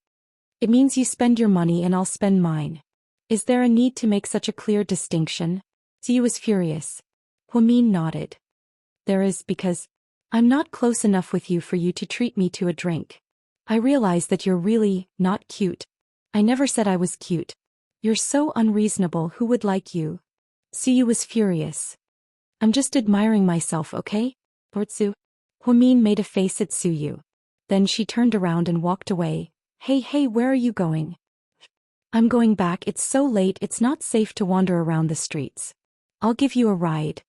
It means you spend your money and I'll spend mine. Is there a need to make such a clear distinction? Suyu was furious. Humin nodded. There is, because I'm not close enough with you for you to treat me to a drink. I realize that you're really not cute. I never said I was cute. You're so unreasonable, who would like you? Suyu was furious. I'm just admiring myself, okay? Lord Su. Humin made a face at Suyu. Then she turned around and walked away. Hey, where are you going? I'm going back, it's so late, it's not safe to wander around the streets. I'll give you a ride.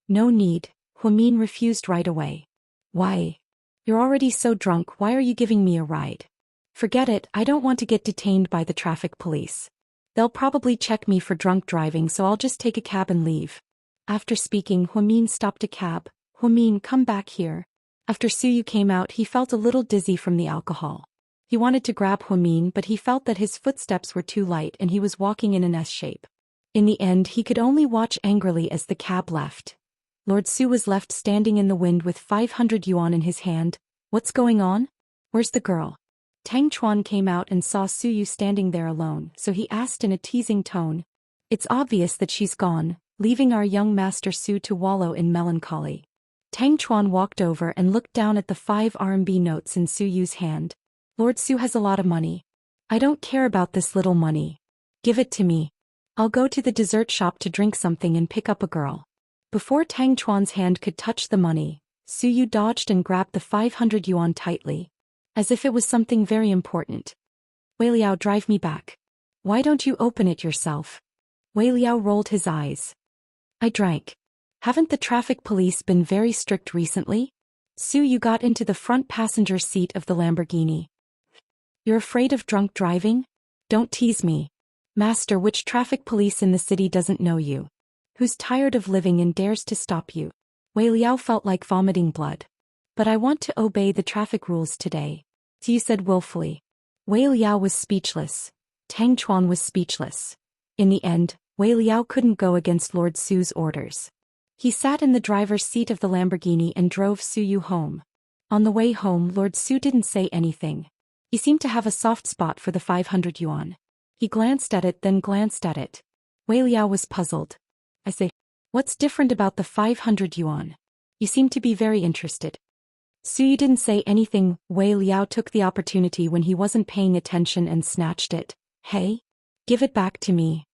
No need, Humin refused right away. Why? You're already so drunk, why are you giving me a ride? Forget it, I don't want to get detained by the traffic police. They'll probably check me for drunk driving, so I'll just take a cab and leave. After speaking, Humin stopped a cab. Humin, come back here. After Suyu came out, he felt a little dizzy from the alcohol. He wanted to grab Humin, but he felt that his footsteps were too light and he was walking in an S shape. In the end, he could only watch angrily as the cab left. Lord Su was left standing in the wind with 500 yuan in his hand. What's going on? Where's the girl? Tang Chuan came out and saw Suyu standing there alone, so he asked in a teasing tone. It's obvious that she's gone, leaving our young master Su to wallow in melancholy. Tang Chuan walked over and looked down at the 5 RMB notes in Suyu's hand. Lord Su has a lot of money. I don't care about this little money. Give it to me. I'll go to the dessert shop to drink something and pick up a girl. Before Tang Chuan's hand could touch the money, Suyu dodged and grabbed the 500 yuan tightly, as if it was something very important. Wei Liao, drive me back. Why don't you open it yourself? Wei Liao rolled his eyes. I drank. Haven't the traffic police been very strict recently? Suyu got into the front passenger seat of the Lamborghini. You're afraid of drunk driving? Don't tease me. Master, which traffic police in the city doesn't know you? Who's tired of living and dares to stop you? Wei Liao felt like vomiting blood. But I want to obey the traffic rules today, Suyu said willfully. Wei Liao was speechless. Tang Chuan was speechless. In the end, Wei Liao couldn't go against Lord Su's orders. He sat in the driver's seat of the Lamborghini and drove Suyu home. On the way home, Lord Su didn't say anything. He seemed to have a soft spot for the 500 yuan. He glanced at it, then glanced at it. Wei Liao was puzzled. I say, what's different about the 500 yuan? You seem to be very interested. Suyu didn't say anything. Wei Liao took the opportunity when he wasn't paying attention and snatched it. Hey? Give it back to me.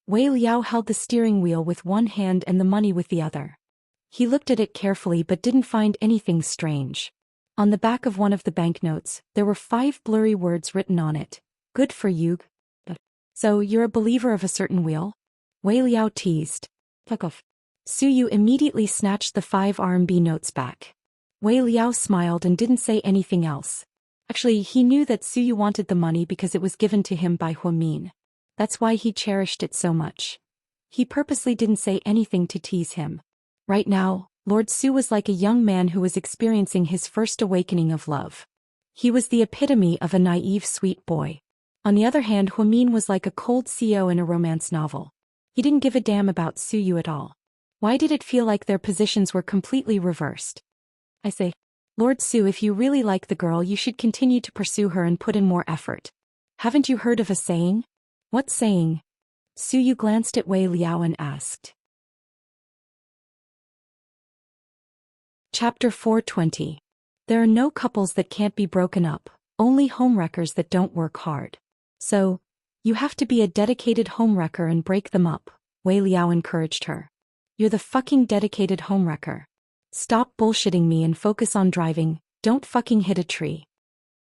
Wei Liao held the steering wheel with one hand and the money with the other. He looked at it carefully but didn't find anything strange. On the back of one of the banknotes, there were 5 blurry words written on it. Good for you. So, you're a believer of a certain wheel? Wei Liao teased. Fuck off. Suyu immediately snatched the 5 RMB notes back. Wei Liao smiled and didn't say anything else. Actually, he knew that Suyu wanted the money because it was given to him by Humin. That's why he cherished it so much. He purposely didn't say anything to tease him. Right now, Lord Su was like a young man who was experiencing his first awakening of love. He was the epitome of a naive sweet boy. On the other hand, Huamin was like a cold CO in a romance novel. He didn't give a damn about Suyu at all. Why did it feel like their positions were completely reversed? I say, Lord Su, if you really like the girl, you should continue to pursue her and put in more effort. Haven't you heard of a saying? What saying? Suyu glanced at Wei Liao and asked. Chapter 420. There are no couples that can't be broken up, only homewreckers that don't work hard. So, you have to be a dedicated homewrecker and break them up, Wei Liao encouraged her. You're the fucking dedicated homewrecker. Stop bullshitting me and focus on driving, don't fucking hit a tree.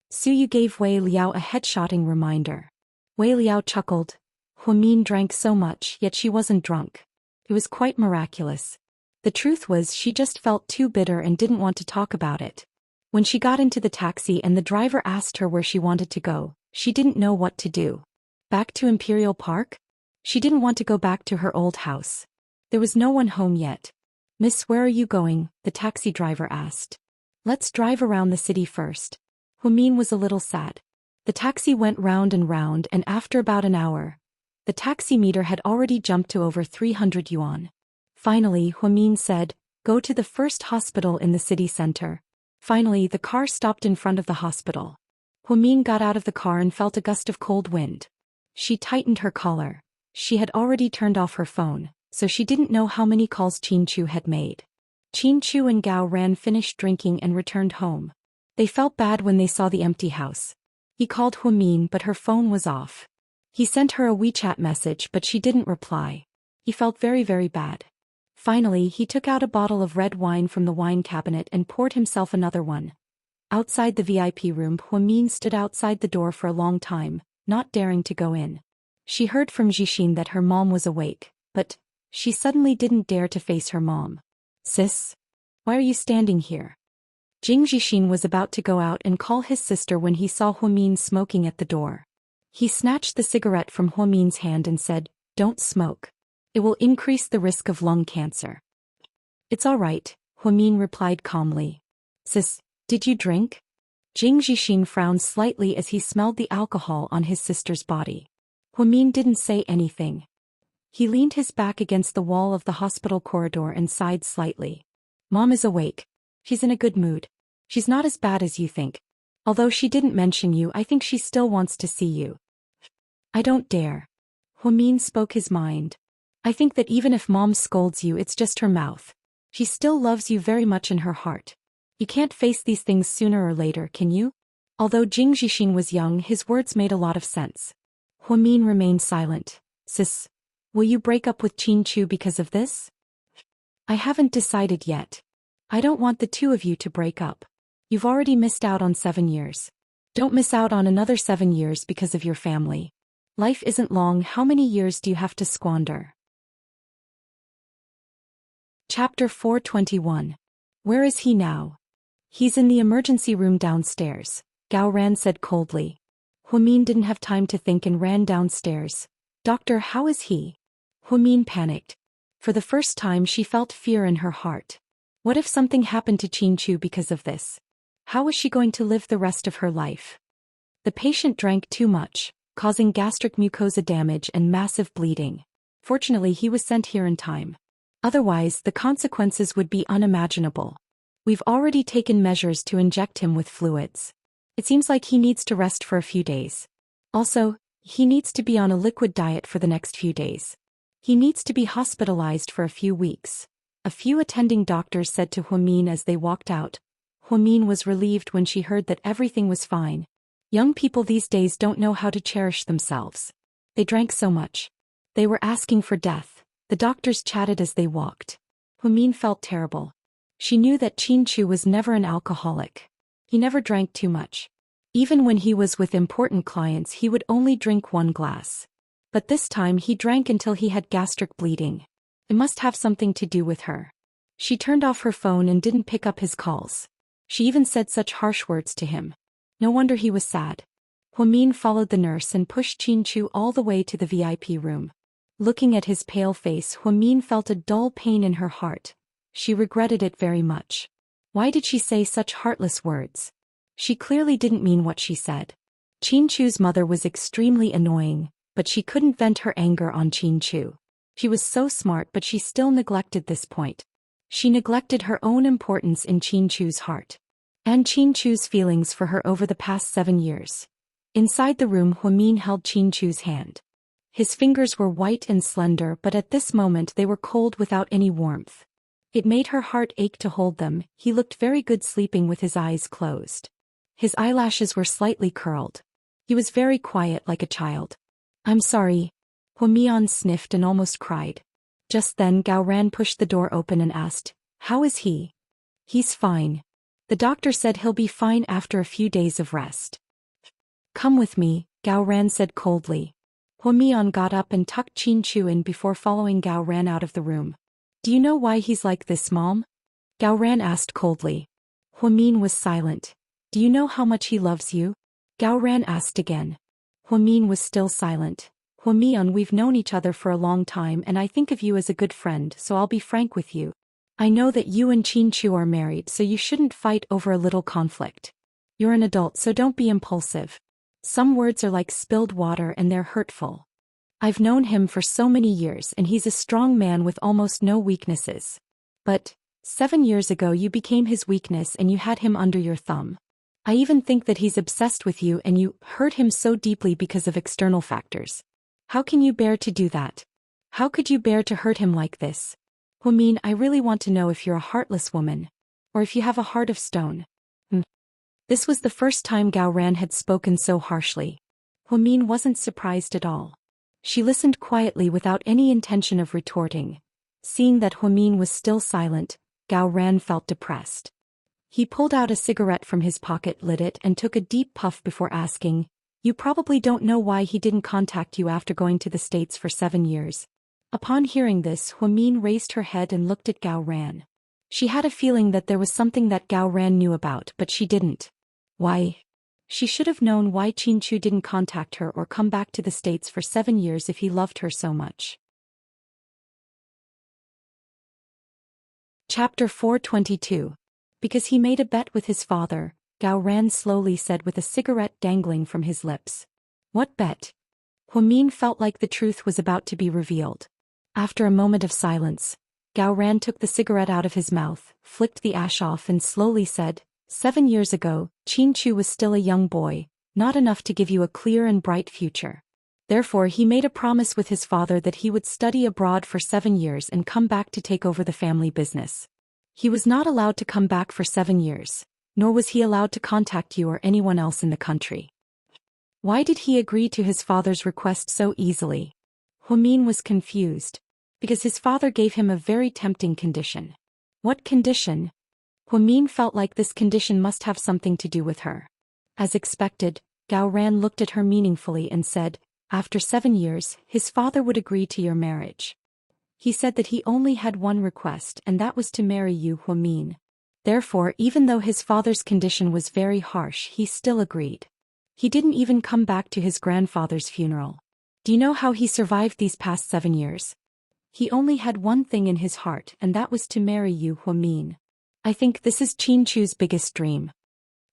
Suyu gave Wei Liao a headshotting reminder. Wei Liao chuckled. Huamin drank so much, yet she wasn't drunk. It was quite miraculous. The truth was she just felt too bitter and didn't want to talk about it. When she got into the taxi and the driver asked her where she wanted to go, she didn't know what to do. Back to Imperial Park? She didn't want to go back to her old house. There was no one home yet. Miss, where are you going? The taxi driver asked. Let's drive around the city first. Huamin was a little sad. The taxi went round and after about an hour, the taxi meter had already jumped to over 300 yuan. Finally, Huamin said, go to the first hospital in the city center. Finally, the car stopped in front of the hospital. Huamin got out of the car and felt a gust of cold wind. She tightened her collar. She had already turned off her phone, so she didn't know how many calls Qin had made. Qin and Gao Ran finished drinking and returned home. They felt bad when they saw the empty house. He called Huamin but her phone was off. He sent her a WeChat message but she didn't reply. He felt very, very bad. Finally, he took out a bottle of red wine from the wine cabinet and poured himself another one. Outside the VIP room, Huamin stood outside the door for a long time, not daring to go in. She heard from Jixin that her mom was awake, but she suddenly didn't dare to face her mom. Sis? Why are you standing here? Jixin was about to go out and call his sister when he saw Huamin smoking at the door. He snatched the cigarette from Huamin's hand and said, don't smoke. It will increase the risk of lung cancer. It's all right, Huamin replied calmly. Sis, did you drink? Jixin frowned slightly as he smelled the alcohol on his sister's body. Huamin didn't say anything. He leaned his back against the wall of the hospital corridor and sighed slightly. Mom is awake. She's in a good mood. She's not as bad as you think. Although she didn't mention you, I think she still wants to see you. I don't dare. Huamin spoke his mind. I think that even if Mom scolds you, it's just her mouth. She still loves you very much in her heart. You can't face these things sooner or later, can you? Although Jixin was young, his words made a lot of sense. Huamin remained silent. Sis, will you break up with Qin because of this? I haven't decided yet. I don't want the two of you to break up. You've already missed out on 7 years. Don't miss out on another 7 years because of your family. Life isn't long. How many years do you have to squander? Chapter 421. Where is he now? He's in the emergency room downstairs, Gao Ran said coldly. Huamin didn't have time to think and ran downstairs. Doctor, how is he? Huamin panicked. For the first time she felt fear in her heart. What if something happened to Qin because of this? How was she going to live the rest of her life? The patient drank too much, causing gastric mucosa damage and massive bleeding. Fortunately, he was sent here in time. Otherwise, the consequences would be unimaginable. We've already taken measures to inject him with fluids. It seems like he needs to rest for a few days. Also, he needs to be on a liquid diet for the next few days. He needs to be hospitalized for a few weeks. A few attending doctors said to Huamin as they walked out. Huamin was relieved when she heard that everything was fine. Young people these days don't know how to cherish themselves. They drank so much. They were asking for death. The doctors chatted as they walked. Huamin felt terrible. She knew that Qin was never an alcoholic. He never drank too much. Even when he was with important clients, he would only drink 1 glass. But this time he drank until he had gastric bleeding. It must have something to do with her. She turned off her phone and didn't pick up his calls. She even said such harsh words to him. No wonder he was sad. Huamin followed the nurse and pushed Qin all the way to the VIP room. Looking at his pale face, Huamin felt a dull pain in her heart. She regretted it very much. Why did she say such heartless words? She clearly didn't mean what she said. Chinchu's mother was extremely annoying, but she couldn't vent her anger on Chinchu. She was so smart, but she still neglected this point. She neglected her own importance in Chinchu's heart. And Chinchu's feelings for her over the past 7 years. Inside the room, Huamin held Chinchu's hand. His fingers were white and slender, but at this moment they were cold without any warmth. It made her heart ache to hold them. He looked very good sleeping with his eyes closed. His eyelashes were slightly curled. He was very quiet like a child. I'm sorry. Huamian sniffed and almost cried. Just then Gao Ran pushed the door open and asked, "How is he?" "He's fine. The doctor said he'll be fine after a few days of rest." "Come with me," Gao Ran said coldly. Huamian got up and tucked Chinchu in before following Gao Ran out of the room. "Do you know why he's like this, Mom?" Gao Ran asked coldly. Huamin was silent. "Do you know how much he loves you?" Gao Ran asked again. Huamin was still silent. "Huamian, we've known each other for a long time and I think of you as a good friend, so I'll be frank with you. I know that you and Chinchu are married, so you shouldn't fight over a little conflict. You're an adult, so don't be impulsive. Some words are like spilled water and they're hurtful. I've known him for so many years and he's a strong man with almost no weaknesses. But 7 years ago you became his weakness and you had him under your thumb. I even think that he's obsessed with you and you hurt him so deeply because of external factors. How can you bear to do that? How could you bear to hurt him like this? Huamin, I really want to know if you're a heartless woman. Or if you have a heart of stone." This was the first time Gao Ran had spoken so harshly. Huamin wasn't surprised at all. She listened quietly without any intention of retorting. Seeing that Huamin was still silent, Gao Ran felt depressed. He pulled out a cigarette from his pocket, lit it and took a deep puff before asking, "You probably don't know why he didn't contact you after going to the States for 7 years. Upon hearing this, Huamin raised her head and looked at Gao Ran. She had a feeling that there was something that Gao Ran knew about, but she didn't. Why? She should have known why Chinchu didn't contact her or come back to the States for 7 years if he loved her so much. Chapter 422. Because he made a bet with his father, Gao Ran slowly said with a cigarette dangling from his lips. What bet? Huamin felt like the truth was about to be revealed. After a moment of silence, Gao Ran took the cigarette out of his mouth, flicked the ash off and slowly said, 7 years ago, Chinchu was still a young boy, not enough to give you a clear and bright future. Therefore he made a promise with his father that he would study abroad for 7 years and come back to take over the family business. He was not allowed to come back for 7 years, nor was he allowed to contact you or anyone else in the country. Why did he agree to his father's request so easily? Huamin was confused. Because his father gave him a very tempting condition. What condition? Huamin felt like this condition must have something to do with her. As expected, Gao Ran looked at her meaningfully and said, after 7 years, his father would agree to your marriage. He said that he only had one request and that was to marry you, Huamin. Therefore, even though his father's condition was very harsh, he still agreed. He didn't even come back to his grandfather's funeral. Do you know how he survived these past 7 years? He only had one thing in his heart and that was to marry you, Huamin. I think this is Chinchu's biggest dream.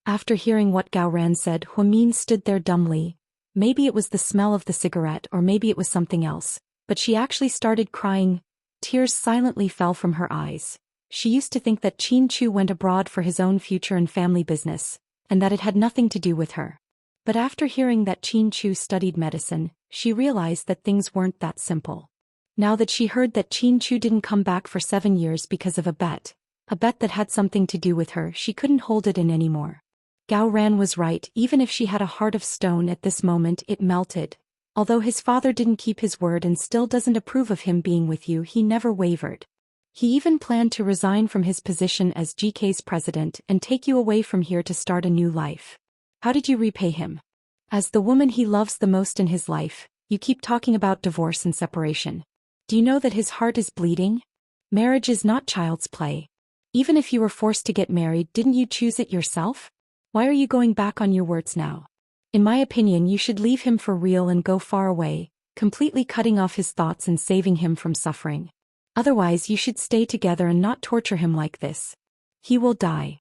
After hearing what Gao Ran said, Huamin stood there dumbly. Maybe it was the smell of the cigarette or maybe it was something else, but she actually started crying. Tears silently fell from her eyes. She used to think that Chinchu went abroad for his own future and family business, and that it had nothing to do with her. But after hearing that Chinchu studied medicine, she realized that things weren't that simple. Now that she heard that Chinchu didn't come back for 7 years because of a bet that had something to do with her, she couldn't hold it in anymore. Gao Ran was right, even if she had a heart of stone at this moment it melted. Although his father didn't keep his word and still doesn't approve of him being with you, he never wavered. He even planned to resign from his position as GK's president and take you away from here to start a new life. How did you repay him? As the woman he loves the most in his life, you keep talking about divorce and separation. Do you know that his heart is bleeding? Marriage is not child's play. Even if you were forced to get married, didn't you choose it yourself? Why are you going back on your words now? In my opinion, you should leave him for real and go far away. completely cutting off his thoughts and saving him from suffering. Otherwise you should stay together and not torture him like this. He will die.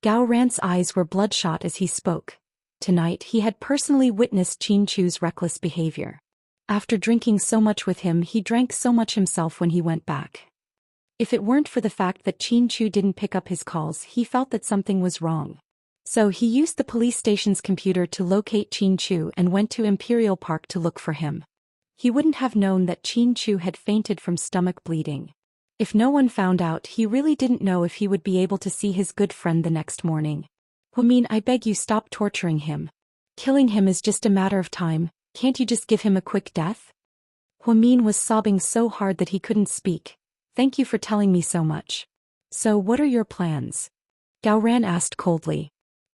Gao Ran's eyes were bloodshot as he spoke. Tonight he had personally witnessed Qin Chu's reckless behavior. After drinking so much with him, he drank so much himself when he went back. If it weren't for the fact that Qin Chu didn't pick up his calls, he felt that something was wrong. So he used the police station's computer to locate Qin Chu and went to Imperial Park to look for him. He wouldn't have known that Qin Chu had fainted from stomach bleeding. If no one found out, he really didn't know if he would be able to see his good friend the next morning. Humin, I beg you, stop torturing him. Killing him is just a matter of time, can't you just give him a quick death? Humin was sobbing so hard that he couldn't speak. Thank you for telling me so much. So what are your plans? Gao Ran asked coldly.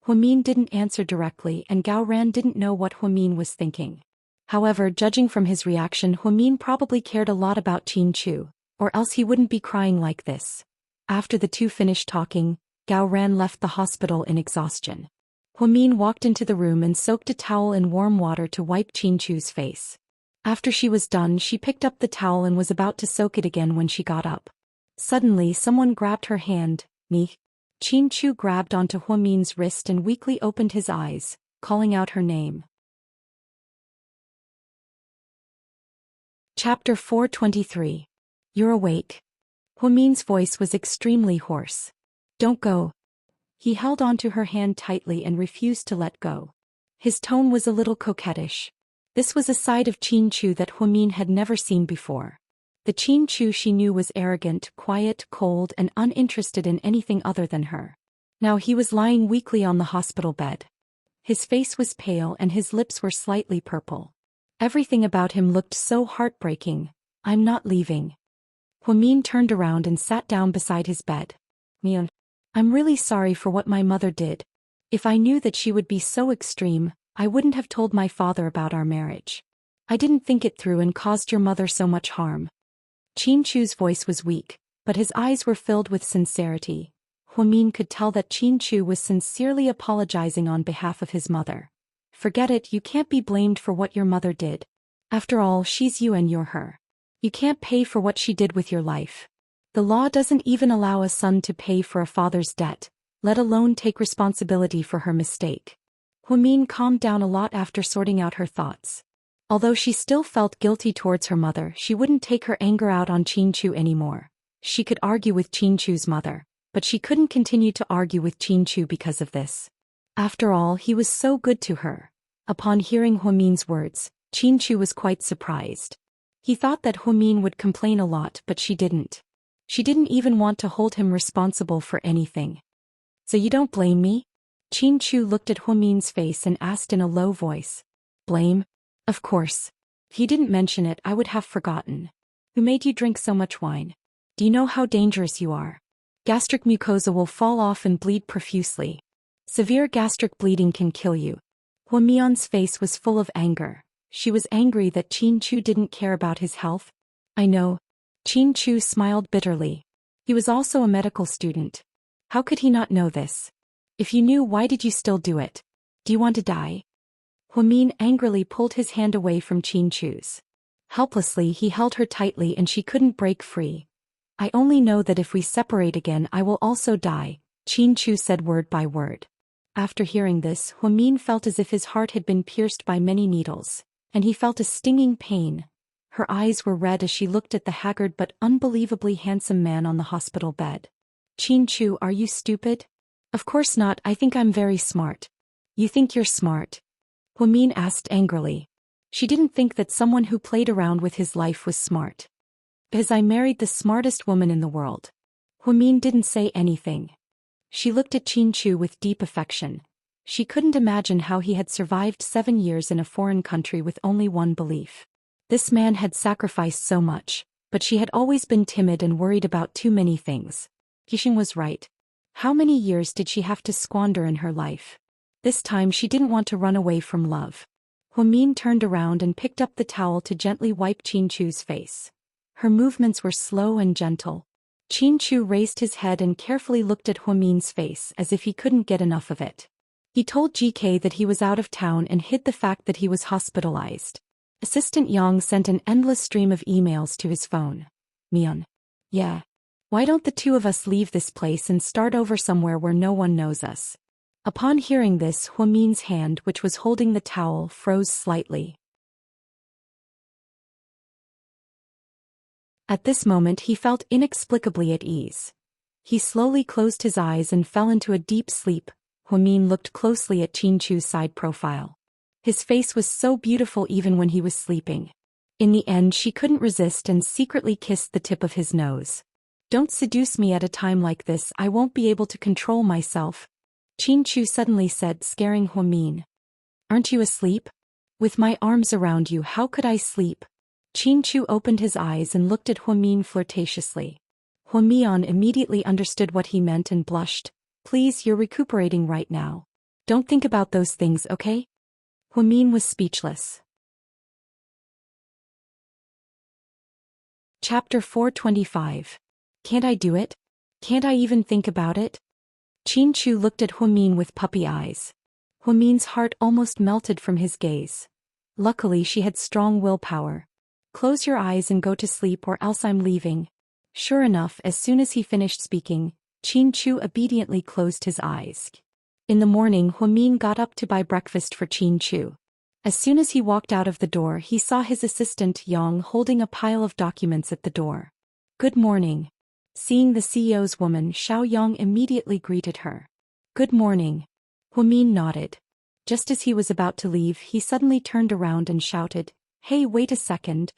Humin didn't answer directly and Gao Ran didn't know what Humin was thinking. However, judging from his reaction, Humin probably cared a lot about Qin Chu, or else he wouldn't be crying like this. After the two finished talking, Gao Ran left the hospital in exhaustion. Humin walked into the room and soaked a towel in warm water to wipe Qin Chu's face. After she was done, she picked up the towel and was about to soak it again when she got up. Suddenly someone grabbed her hand. Me. Qin Chu grabbed onto Humin's wrist and weakly opened his eyes, calling out her name. Chapter 423. You're awake. Humin's voice was extremely hoarse. Don't go. He held onto her hand tightly and refused to let go. His tone was a little coquettish. This was a side of Qin Chu that Humin had never seen before. The Qin Chu she knew was arrogant, quiet, cold, and uninterested in anything other than her. Now he was lying weakly on the hospital bed. His face was pale and his lips were slightly purple. Everything about him looked so heartbreaking. I'm not leaving. Humin turned around and sat down beside his bed. Mian, I'm really sorry for what my mother did. If I knew that she would be so extreme, I wouldn't have told my father about our marriage. I didn't think it through and caused your mother so much harm. Qin Chu's voice was weak, but his eyes were filled with sincerity. Humin could tell that Qin Chu was sincerely apologizing on behalf of his mother. Forget it, you can't be blamed for what your mother did. After all, she's you and you're her. You can't pay for what she did with your life. The law doesn't even allow a son to pay for a father's debt, let alone take responsibility for her mistake. Humin calmed down a lot after sorting out her thoughts. Although she still felt guilty towards her mother, she wouldn't take her anger out on Qin Chu anymore. She could argue with Qin Chu's mother, but she couldn't continue to argue with Qin Chu because of this. After all, he was so good to her. Upon hearing Humin's words, Qin Chu was quite surprised. He thought that Humin would complain a lot, but she didn't. She didn't even want to hold him responsible for anything. So you don't blame me? Qin Chu looked at Humin's face and asked in a low voice. Blame? Of course. If you didn't mention it, I would have forgotten. Who made you drink so much wine? Do you know how dangerous you are? Gastric mucosa will fall off and bleed profusely. Severe gastric bleeding can kill you. Humin's face was full of anger. She was angry that Qin Chu didn't care about his health. I know. Qin Chu smiled bitterly. He was also a medical student. How could he not know this? If you knew, why did you still do it? Do you want to die? Humin angrily pulled his hand away from Qin Chu's. Helplessly he held her tightly and she couldn't break free. I only know that if we separate again I will also die, Qin Chu said word by word. After hearing this, Humin felt as if his heart had been pierced by many needles, and he felt a stinging pain. Her eyes were red as she looked at the haggard but unbelievably handsome man on the hospital bed. Qin Chu, are you stupid? Of course not, I think I'm very smart. You think you're smart? Humin asked angrily. She didn't think that someone who played around with his life was smart. Because I married the smartest woman in the world. Humin didn't say anything. She looked at Qin Chu with deep affection. She couldn't imagine how he had survived 7 years in a foreign country with only one belief. This man had sacrificed so much, but she had always been timid and worried about too many things. Qin was right. How many years did she have to squander in her life? This time she didn't want to run away from love. Humin turned around and picked up the towel to gently wipe Qin Chu's face. Her movements were slow and gentle. Qin Chu raised his head and carefully looked at Humin's face as if he couldn't get enough of it. He told GK that he was out of town and hid the fact that he was hospitalized. Assistant Yang sent an endless stream of emails to his phone. Mion. Yeah. Why don't the two of us leave this place and start over somewhere where no one knows us? Upon hearing this, Huamin's hand, which was holding the towel, froze slightly. At this moment he felt inexplicably at ease. He slowly closed his eyes and fell into a deep sleep. Huamin looked closely at Qinchu's side profile. His face was so beautiful even when he was sleeping. In the end she couldn't resist and secretly kissed the tip of his nose. Don't seduce me at a time like this, I won't be able to control myself, Qinchu suddenly said, scaring Huamin. Aren't you asleep? With my arms around you, how could I sleep? Qinchu opened his eyes and looked at Huamin flirtatiously. Huamian immediately understood what he meant and blushed. Please, you're recuperating right now. Don't think about those things, okay? Huamin was speechless. Chapter 425. Can't I do it? Can't I even think about it? Qinchu looked at Huamin with puppy eyes. Huamin's heart almost melted from his gaze. Luckily she had strong willpower. Close your eyes and go to sleep or else I'm leaving. Sure enough, as soon as he finished speaking, Qinchu obediently closed his eyes. In the morning, Huamin got up to buy breakfast for Qinchu. As soon as he walked out of the door, he saw his assistant Yang holding a pile of documents at the door. Good morning. Seeing the CEO's woman, Xiao Yang immediately greeted her. Good morning. Huamin nodded. Just as he was about to leave, he suddenly turned around and shouted, Hey, wait a second.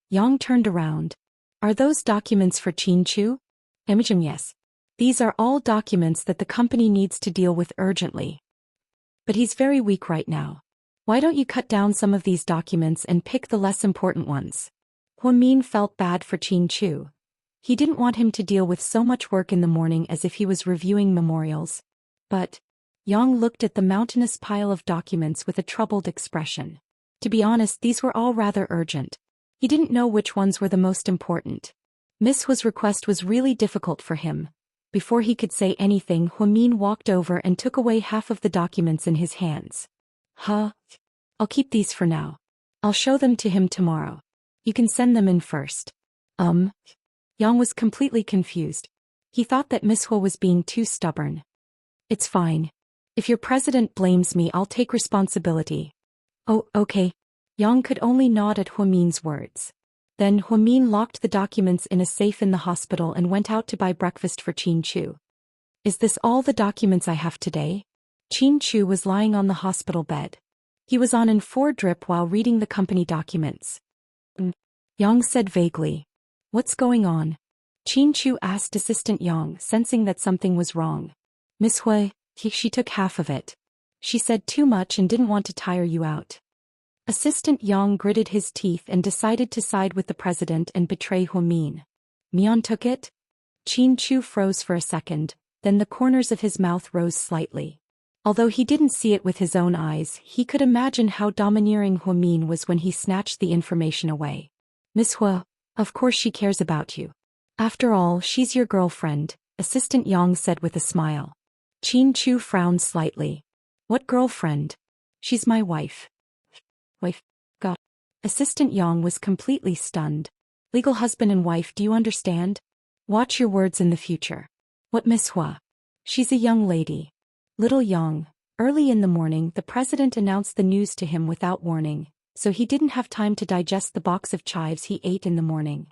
Yang turned around. Are those documents for Qinchu? Yes. These are all documents that the company needs to deal with urgently. But he's very weak right now. Why don't you cut down some of these documents and pick the less important ones? Huamin felt bad for Qinchu. He didn't want him to deal with so much work in the morning as if he was reviewing memorials. But Yang looked at the mountainous pile of documents with a troubled expression. To be honest, these were all rather urgent. He didn't know which ones were the most important. Miss Hua's request was really difficult for him. Before he could say anything, Huamin walked over and took away half of the documents in his hands. I'll keep these for now. I'll show them to him tomorrow. You can send them in first. Yang was completely confused. He thought that Miss Hua was being too stubborn. It's fine. If your president blames me, I'll take responsibility. Oh, okay. Yang could only nod at Huamin's words. Then Huamin locked the documents in a safe in the hospital and went out to buy breakfast for Qinchu. Is this all the documents I have today? Qinchu was lying on the hospital bed. He was on an 4 drip while reading the company documents. Yang said vaguely. What's going on? Qinchu asked Assistant Yang, sensing that something was wrong. Miss Hua, she took half of it. She said too much and didn't want to tire you out. Assistant Yang gritted his teeth and decided to side with the president and betray Huamin. Mian took it? Qinchu froze for a second, then the corners of his mouth rose slightly. Although he didn't see it with his own eyes, he could imagine how domineering Huamin was when he snatched the information away. Miss Hua, of course she cares about you. After all, she's your girlfriend, Assistant Yang said with a smile. Qinchu frowned slightly. What girlfriend? She's my wife. Wife? God. Assistant Yang was completely stunned. Legal husband and wife, do you understand? Watch your words in the future. What Miss Hua? She's a young lady. Little Yang. Early in the morning, the president announced the news to him without warning, so he didn't have time to digest the box of chives he ate in the morning.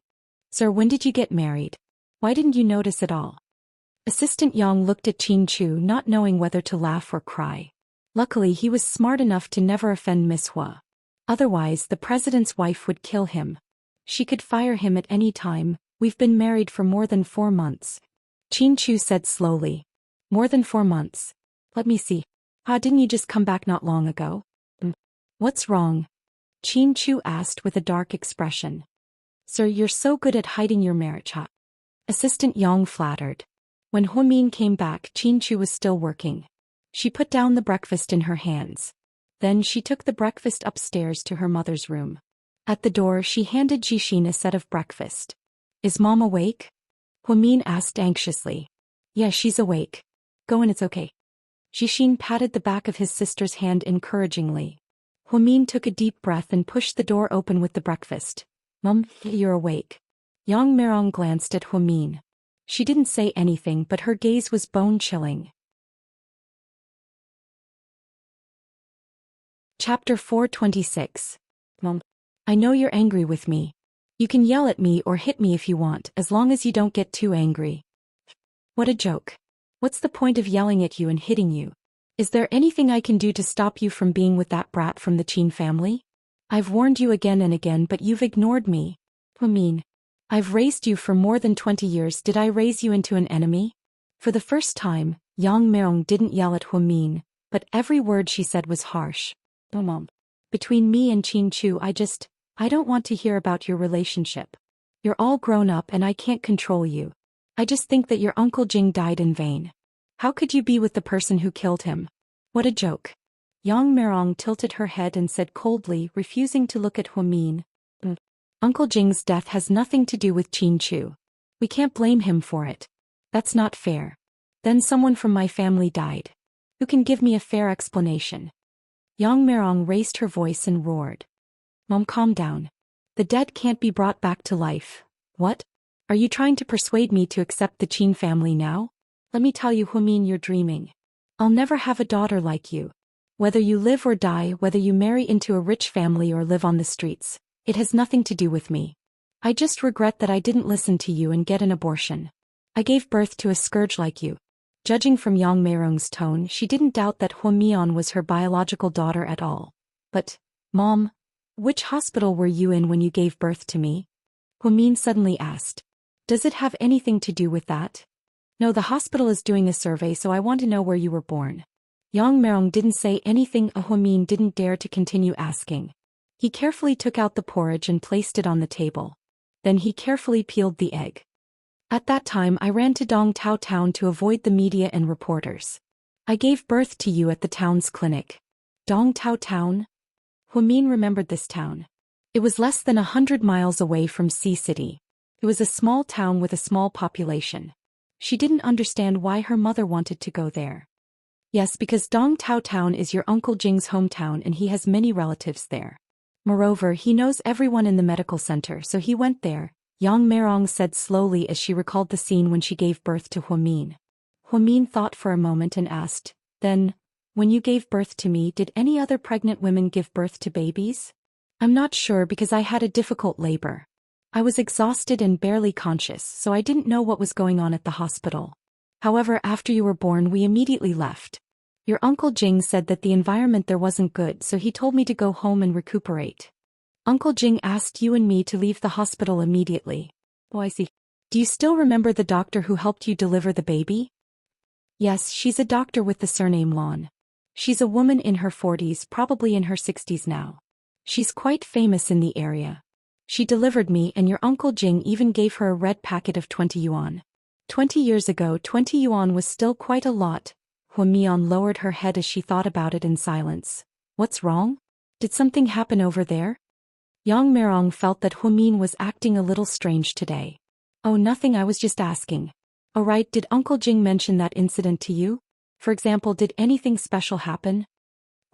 Sir, when did you get married? Why didn't you notice at all? Assistant Yang looked at Qinchu, not knowing whether to laugh or cry. Luckily, he was smart enough to never offend Miss Hua. Otherwise, the president's wife would kill him. She could fire him at any time. We've been married for more than 4 months. Qinchu said slowly. More than 4 months. Let me see. Didn't you just come back not long ago? What's wrong? Qinchu asked with a dark expression. Sir, you're so good at hiding your marriage, Assistant Yang flattered. When Huamin came back, Qinchu was still working. She put down the breakfast in her hands. Then she took the breakfast upstairs to her mother's room. At the door, she handed Jixin a set of breakfast. Is Mom awake? Huamin asked anxiously. Yeah, she's awake. Go and it's okay. Jixin patted the back of his sister's hand encouragingly. Huamin took a deep breath and pushed the door open with the breakfast. Mom, you're awake. Yang Mirong glanced at Huamin. She didn't say anything, but her gaze was bone-chilling. Chapter 426. Mom, I know you're angry with me. You can yell at me or hit me if you want, as long as you don't get too angry. What a joke. What's the point of yelling at you and hitting you? Is there anything I can do to stop you from being with that brat from the Qin family? I've warned you again and again, but you've ignored me. Huamin, I've raised you for more than 20 years. Did I raise you into an enemy? For the first time, Yang Mirong didn't yell at Huamin, but every word she said was harsh. Mom, between me and Qin Chu, I don't want to hear about your relationship. You're all grown up and I can't control you. I just think that your Uncle Jing died in vain. How could you be with the person who killed him? What a joke. Yang Mirong tilted her head and said coldly, refusing to look at Huamin. Uncle Jing's death has nothing to do with Qin Chu. We can't blame him for it. That's not fair. Then someone from my family died. Who can give me a fair explanation? Yang Mirong raised her voice and roared. Mom, calm down. The dead can't be brought back to life. What? Are you trying to persuade me to accept the Qin family now? Let me tell you, Huamin, you're dreaming. I'll never have a daughter like you. Whether you live or die, whether you marry into a rich family or live on the streets, it has nothing to do with me. I just regret that I didn't listen to you and get an abortion. I gave birth to a scourge like you. Judging from Yang Meirong's tone, she didn't doubt that Huamian was her biological daughter at all. But, Mom, which hospital were you in when you gave birth to me? Huamin suddenly asked. Does it have anything to do with that? No, the hospital is doing a survey, so I want to know where you were born. Yang Mirong didn't say anything. Huamin didn't dare to continue asking. He carefully took out the porridge and placed it on the table. Then he carefully peeled the egg. At that time I ran to Dong Tao Town to avoid the media and reporters. I gave birth to you at the town's clinic. Dong Tao Town? Huamin remembered this town. It was less than 100 miles away from Sea City. It was a small town with a small population. She didn't understand why her mother wanted to go there. Yes, because Dong Tao Town is your Uncle Jing's hometown and he has many relatives there. Moreover, he knows everyone in the medical center, so he went there, Yang Mirong said slowly as she recalled the scene when she gave birth to Huamin. Huamin thought for a moment and asked, Then, when you gave birth to me, did any other pregnant women give birth to babies? I'm not sure because I had a difficult labor. I was exhausted and barely conscious, so I didn't know what was going on at the hospital. However, after you were born, we immediately left. Your Uncle Jing said that the environment there wasn't good, so he told me to go home and recuperate. Uncle Jing asked you and me to leave the hospital immediately. Oh, I see. Do you still remember the doctor who helped you deliver the baby? Yes, she's a doctor with the surname Lon. She's a woman in her 40s, probably in her 60s now. She's quite famous in the area. She delivered me, and your Uncle Jing even gave her a red packet of 20 yuan. 20 years ago, 20 yuan was still quite a lot. Huamian lowered her head as she thought about it in silence. What's wrong? Did something happen over there? Yang Mirong felt that Huamin was acting a little strange today. Oh, nothing, I was just asking. Oh right, did Uncle Jing mention that incident to you? For example, did anything special happen?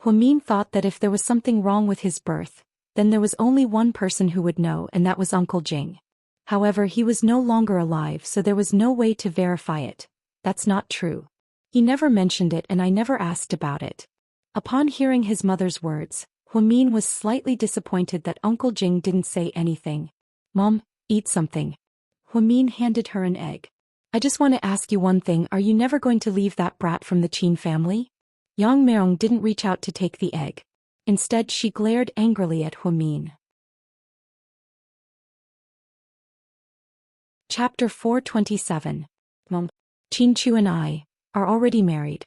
Huamin thought that if there was something wrong with his birth, then there was only one person who would know, and that was Uncle Jing. However, he was no longer alive, so there was no way to verify it. That's not true. He never mentioned it and I never asked about it. Upon hearing his mother's words, Huamin was slightly disappointed that Uncle Jing didn't say anything. Mom, eat something. Huamin handed her an egg. I just want to ask you one thing, are you never going to leave that brat from the Qin family? Yang Mirong didn't reach out to take the egg. Instead, she glared angrily at Huamin. Chapter 427. Mom, Qin Chu and I are already married.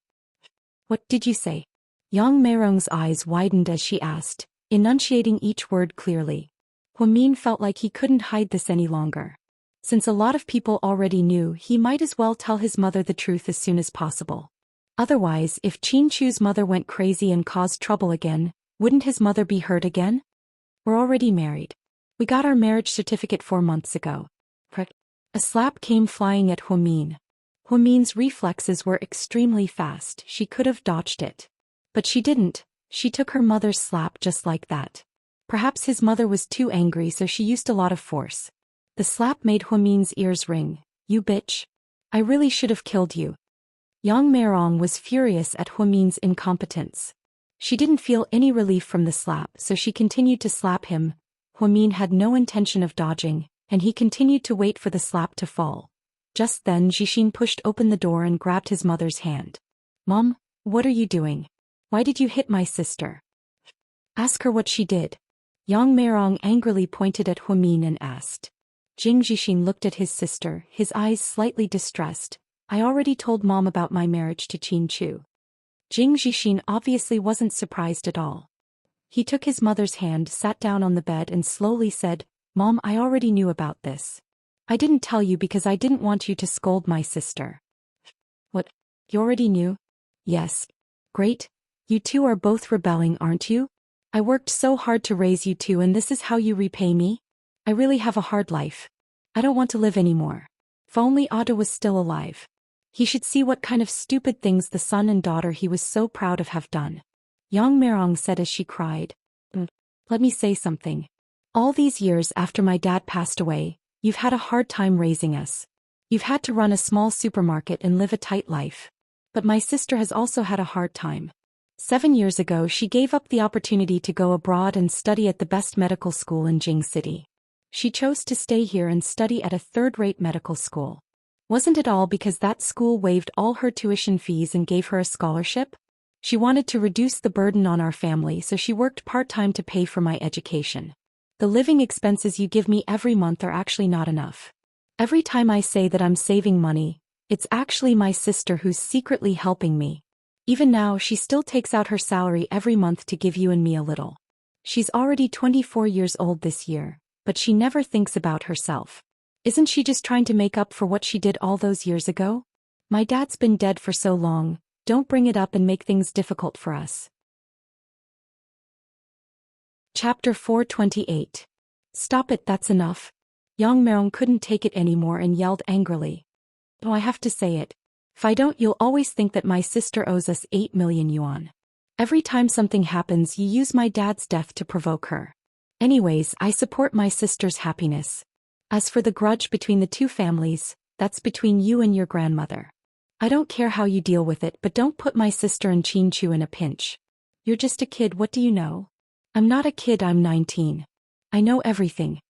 What did you say? Yang Meirong's eyes widened as she asked, enunciating each word clearly. Huamin felt like he couldn't hide this any longer. Since a lot of people already knew, he might as well tell his mother the truth as soon as possible. Otherwise, if Qin Chu's mother went crazy and caused trouble again, wouldn't his mother be hurt again? We're already married. We got our marriage certificate 4 months ago. A slap came flying at Huamin. Huamin's reflexes were extremely fast, she could have dodged it. But she didn't. She took her mother's slap just like that. Perhaps his mother was too angry, so she used a lot of force. The slap made Huamin's ears ring. You bitch. I really should have killed you. Yang Meirong was furious at Huamin's incompetence. She didn't feel any relief from the slap, so she continued to slap him. Huamin had no intention of dodging, and he continued to wait for the slap to fall. Just then Jixin pushed open the door and grabbed his mother's hand. Mom, what are you doing? Why did you hit my sister? Ask her what she did. Yang Meirong angrily pointed at Huamin and asked. Jing Jixin looked at his sister, his eyes slightly distressed. I already told Mom about my marriage to Qin Chu. Jing Jixin obviously wasn't surprised at all. He took his mother's hand, sat down on the bed and slowly said, Mom, I already knew about this. I didn't tell you because I didn't want you to scold my sister. What? You already knew? Yes. Great. You two are both rebelling, aren't you? I worked so hard to raise you two and this is how you repay me? I really have a hard life. I don't want to live anymore. If only Otto was still alive. He should see what kind of stupid things the son and daughter he was so proud of have done. Yang Meirong said as she cried. Let me say something. All these years after my dad passed away, you've had a hard time raising us. You've had to run a small supermarket and live a tight life. But my sister has also had a hard time. 7 years ago she gave up the opportunity to go abroad and study at the best medical school in Jing City. She chose to stay here and study at a third-rate medical school. Wasn't it all because that school waived all her tuition fees and gave her a scholarship? She wanted to reduce the burden on our family, so she worked part-time to pay for my education. The living expenses you give me every month are actually not enough. Every time I say that I'm saving money, it's actually my sister who's secretly helping me. Even now she still takes out her salary every month to give you and me a little. She's already 24 years old this year, but she never thinks about herself. Isn't she just trying to make up for what she did all those years ago? My dad's been dead for so long, don't bring it up and make things difficult for us. Chapter 428. Stop it, that's enough. Yang Meirong couldn't take it anymore and yelled angrily. Oh, I have to say it. If I don't, you'll always think that my sister owes us 8 million yuan. Every time something happens, you use my dad's death to provoke her. Anyways, I support my sister's happiness. As for the grudge between the two families, that's between you and your grandmother. I don't care how you deal with it, but don't put my sister and Qin Chu in a pinch. You're just a kid, what do you know? I'm not a kid, I'm 19. I know everything.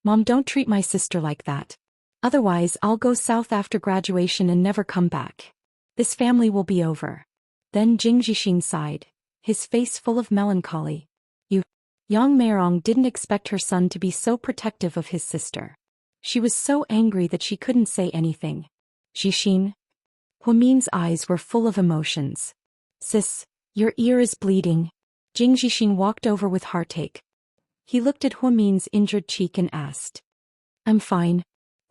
Mom, don't treat my sister like that. Otherwise, I'll go south after graduation and never come back. This family will be over. Then Jing Jixin sighed, his face full of melancholy. Yang Meirong didn't expect her son to be so protective of his sister. She was so angry that she couldn't say anything. Jixin. Huamin's eyes were full of emotions. Sis, your ear is bleeding. Jing Jixin walked over with heartache. He looked at Huamin's injured cheek and asked. I'm fine.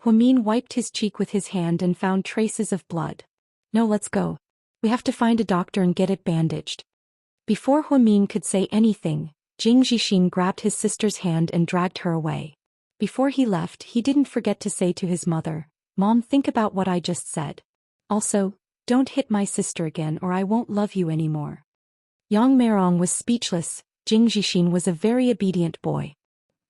Huamin wiped his cheek with his hand and found traces of blood. No, let's go. We have to find a doctor and get it bandaged. Before Huamin could say anything, Jing Jixin grabbed his sister's hand and dragged her away. Before he left, he didn't forget to say to his mother, Mom, think about what I just said. Also, don't hit my sister again or I won't love you anymore. Yang Meirong was speechless. Jing Jixin was a very obedient boy.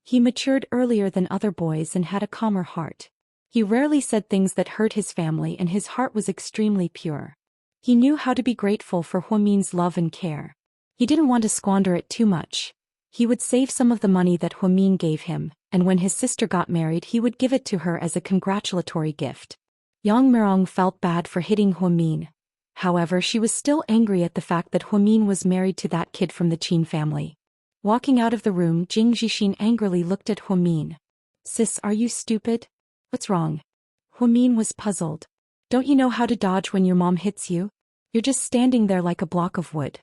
He matured earlier than other boys and had a calmer heart. He rarely said things that hurt his family and his heart was extremely pure. He knew how to be grateful for Huamin's love and care. He didn't want to squander it too much. He would save some of the money that Huamin gave him, and when his sister got married he would give it to her as a congratulatory gift. Yang Meirong felt bad for hitting Huamin. However, she was still angry at the fact that Huamin was married to that kid from the Qin family. Walking out of the room, Jing Jixin angrily looked at Huamin. Sis, are you stupid? What's wrong? Huamin was puzzled. Don't you know how to dodge when your mom hits you? You're just standing there like a block of wood.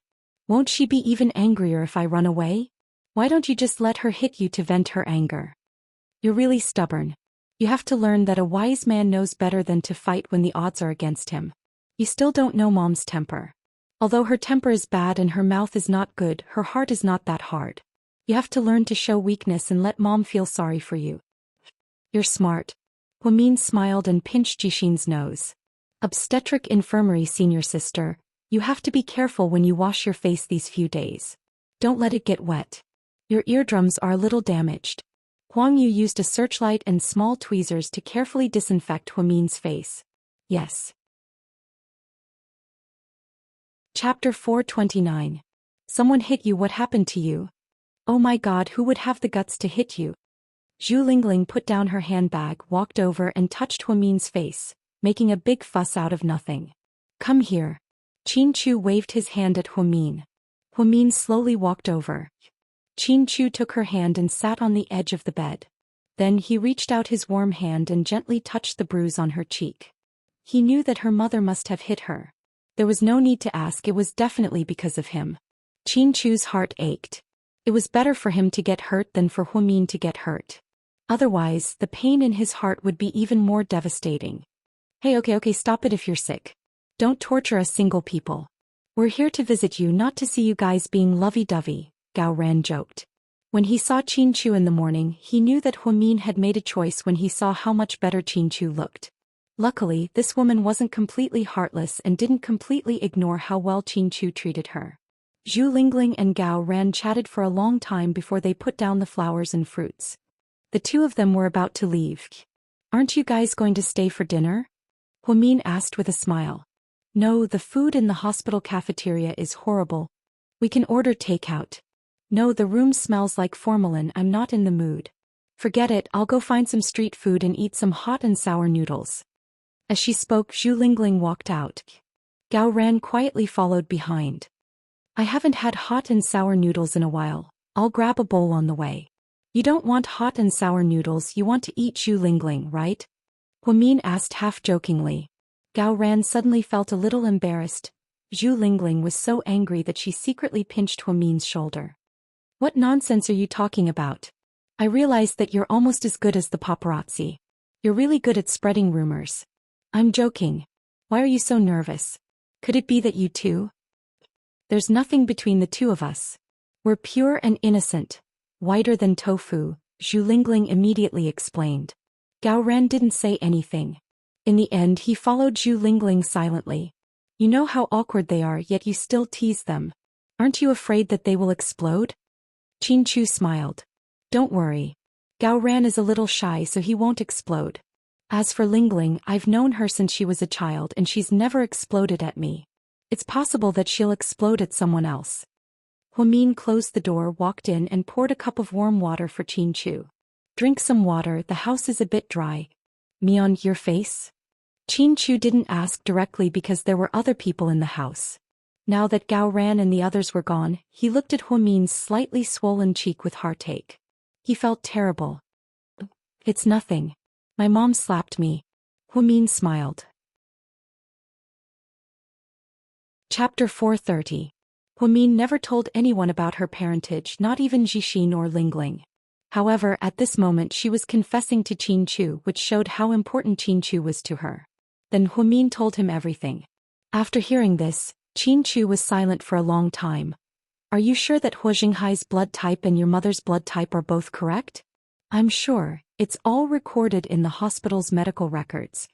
Won't she be even angrier if I run away? Why don't you just let her hit you to vent her anger? You're really stubborn. You have to learn that a wise man knows better than to fight when the odds are against him. You still don't know Mom's temper. Although her temper is bad and her mouth is not good, her heart is not that hard. You have to learn to show weakness and let Mom feel sorry for you. You're smart. Huamin smiled and pinched Jixin's nose. Obstetric infirmary senior sister, You have to be careful when you wash your face these few days. Don't let it get wet. Your eardrums are a little damaged. Huang Yu used a searchlight and small tweezers to carefully disinfect Huamin's face. Yes. Chapter 429. Someone hit you. What happened to you? Oh my god, who would have the guts to hit you? Zhu Lingling put down her handbag, walked over and touched Huamin's face, making a big fuss out of nothing. Come here. Qin Chu waved his hand at Huamin. Huamin slowly walked over. Qin Chu took her hand and sat on the edge of the bed. Then he reached out his warm hand and gently touched the bruise on her cheek. He knew that her mother must have hit her. There was no need to ask, it was definitely because of him. Qin Chu's heart ached. It was better for him to get hurt than for Huamin to get hurt. Otherwise, the pain in his heart would be even more devastating. Hey, okay, stop it if you're sick. Don't torture us single people. We're here to visit you, not to see you guys being lovey-dovey, Gao Ran joked. When he saw Qin Chu in the morning, he knew that Huamin had made a choice when he saw how much better Qin Chu looked. Luckily, this woman wasn't completely heartless and didn't completely ignore how well Qin Chu treated her. Zhu Lingling and Gao Ran chatted for a long time before they put down the flowers and fruits. The two of them were about to leave. Aren't you guys going to stay for dinner? Huamin asked with a smile. No, the food in the hospital cafeteria is horrible. We can order takeout. No, the room smells like formalin. I'm not in the mood. Forget it, I'll go find some street food and eat some hot and sour noodles. As she spoke, Zhu Lingling walked out. Gao Ran quietly followed behind. I haven't had hot and sour noodles in a while. I'll grab a bowl on the way. You don't want hot and sour noodles, you want to eat Zhu Lingling, right? Huamin asked half-jokingly. Gao Ran suddenly felt a little embarrassed. Zhu Lingling was so angry that she secretly pinched Huamin's shoulder. What nonsense are you talking about? I realize that you're almost as good as the paparazzi. You're really good at spreading rumors. I'm joking. Why are you so nervous? Could it be that you too? There's nothing between the two of us. We're pure and innocent. Whiter than tofu, Zhu Lingling immediately explained. Gao Ran didn't say anything. In the end, he followed Zhu Lingling silently. You know how awkward they are, yet you still tease them. Aren't you afraid that they will explode? Qin Chu smiled. Don't worry. Gao Ran is a little shy, so he won't explode. As for Lingling, I've known her since she was a child and she's never exploded at me. It's possible that she'll explode at someone else. Huamin closed the door, walked in and poured a cup of warm water for Qin Chu. Drink some water, the house is a bit dry. Me on your face? Qin Chu didn't ask directly because there were other people in the house. Now that Gao Ran and the others were gone, he looked at Huamin's slightly swollen cheek with heartache. He felt terrible. It's nothing. My mom slapped me. Huamin smiled. Chapter 430. Huamin never told anyone about her parentage, not even Jixin or Lingling. However, at this moment she was confessing to Qin Chu, which showed how important Qin Chu was to her. Then Huamin told him everything. After hearing this, Qin Chu was silent for a long time. Are you sure that Hua Jinghai's blood type and your mother's blood type are both correct? I'm sure, it's all recorded in the hospital's medical records.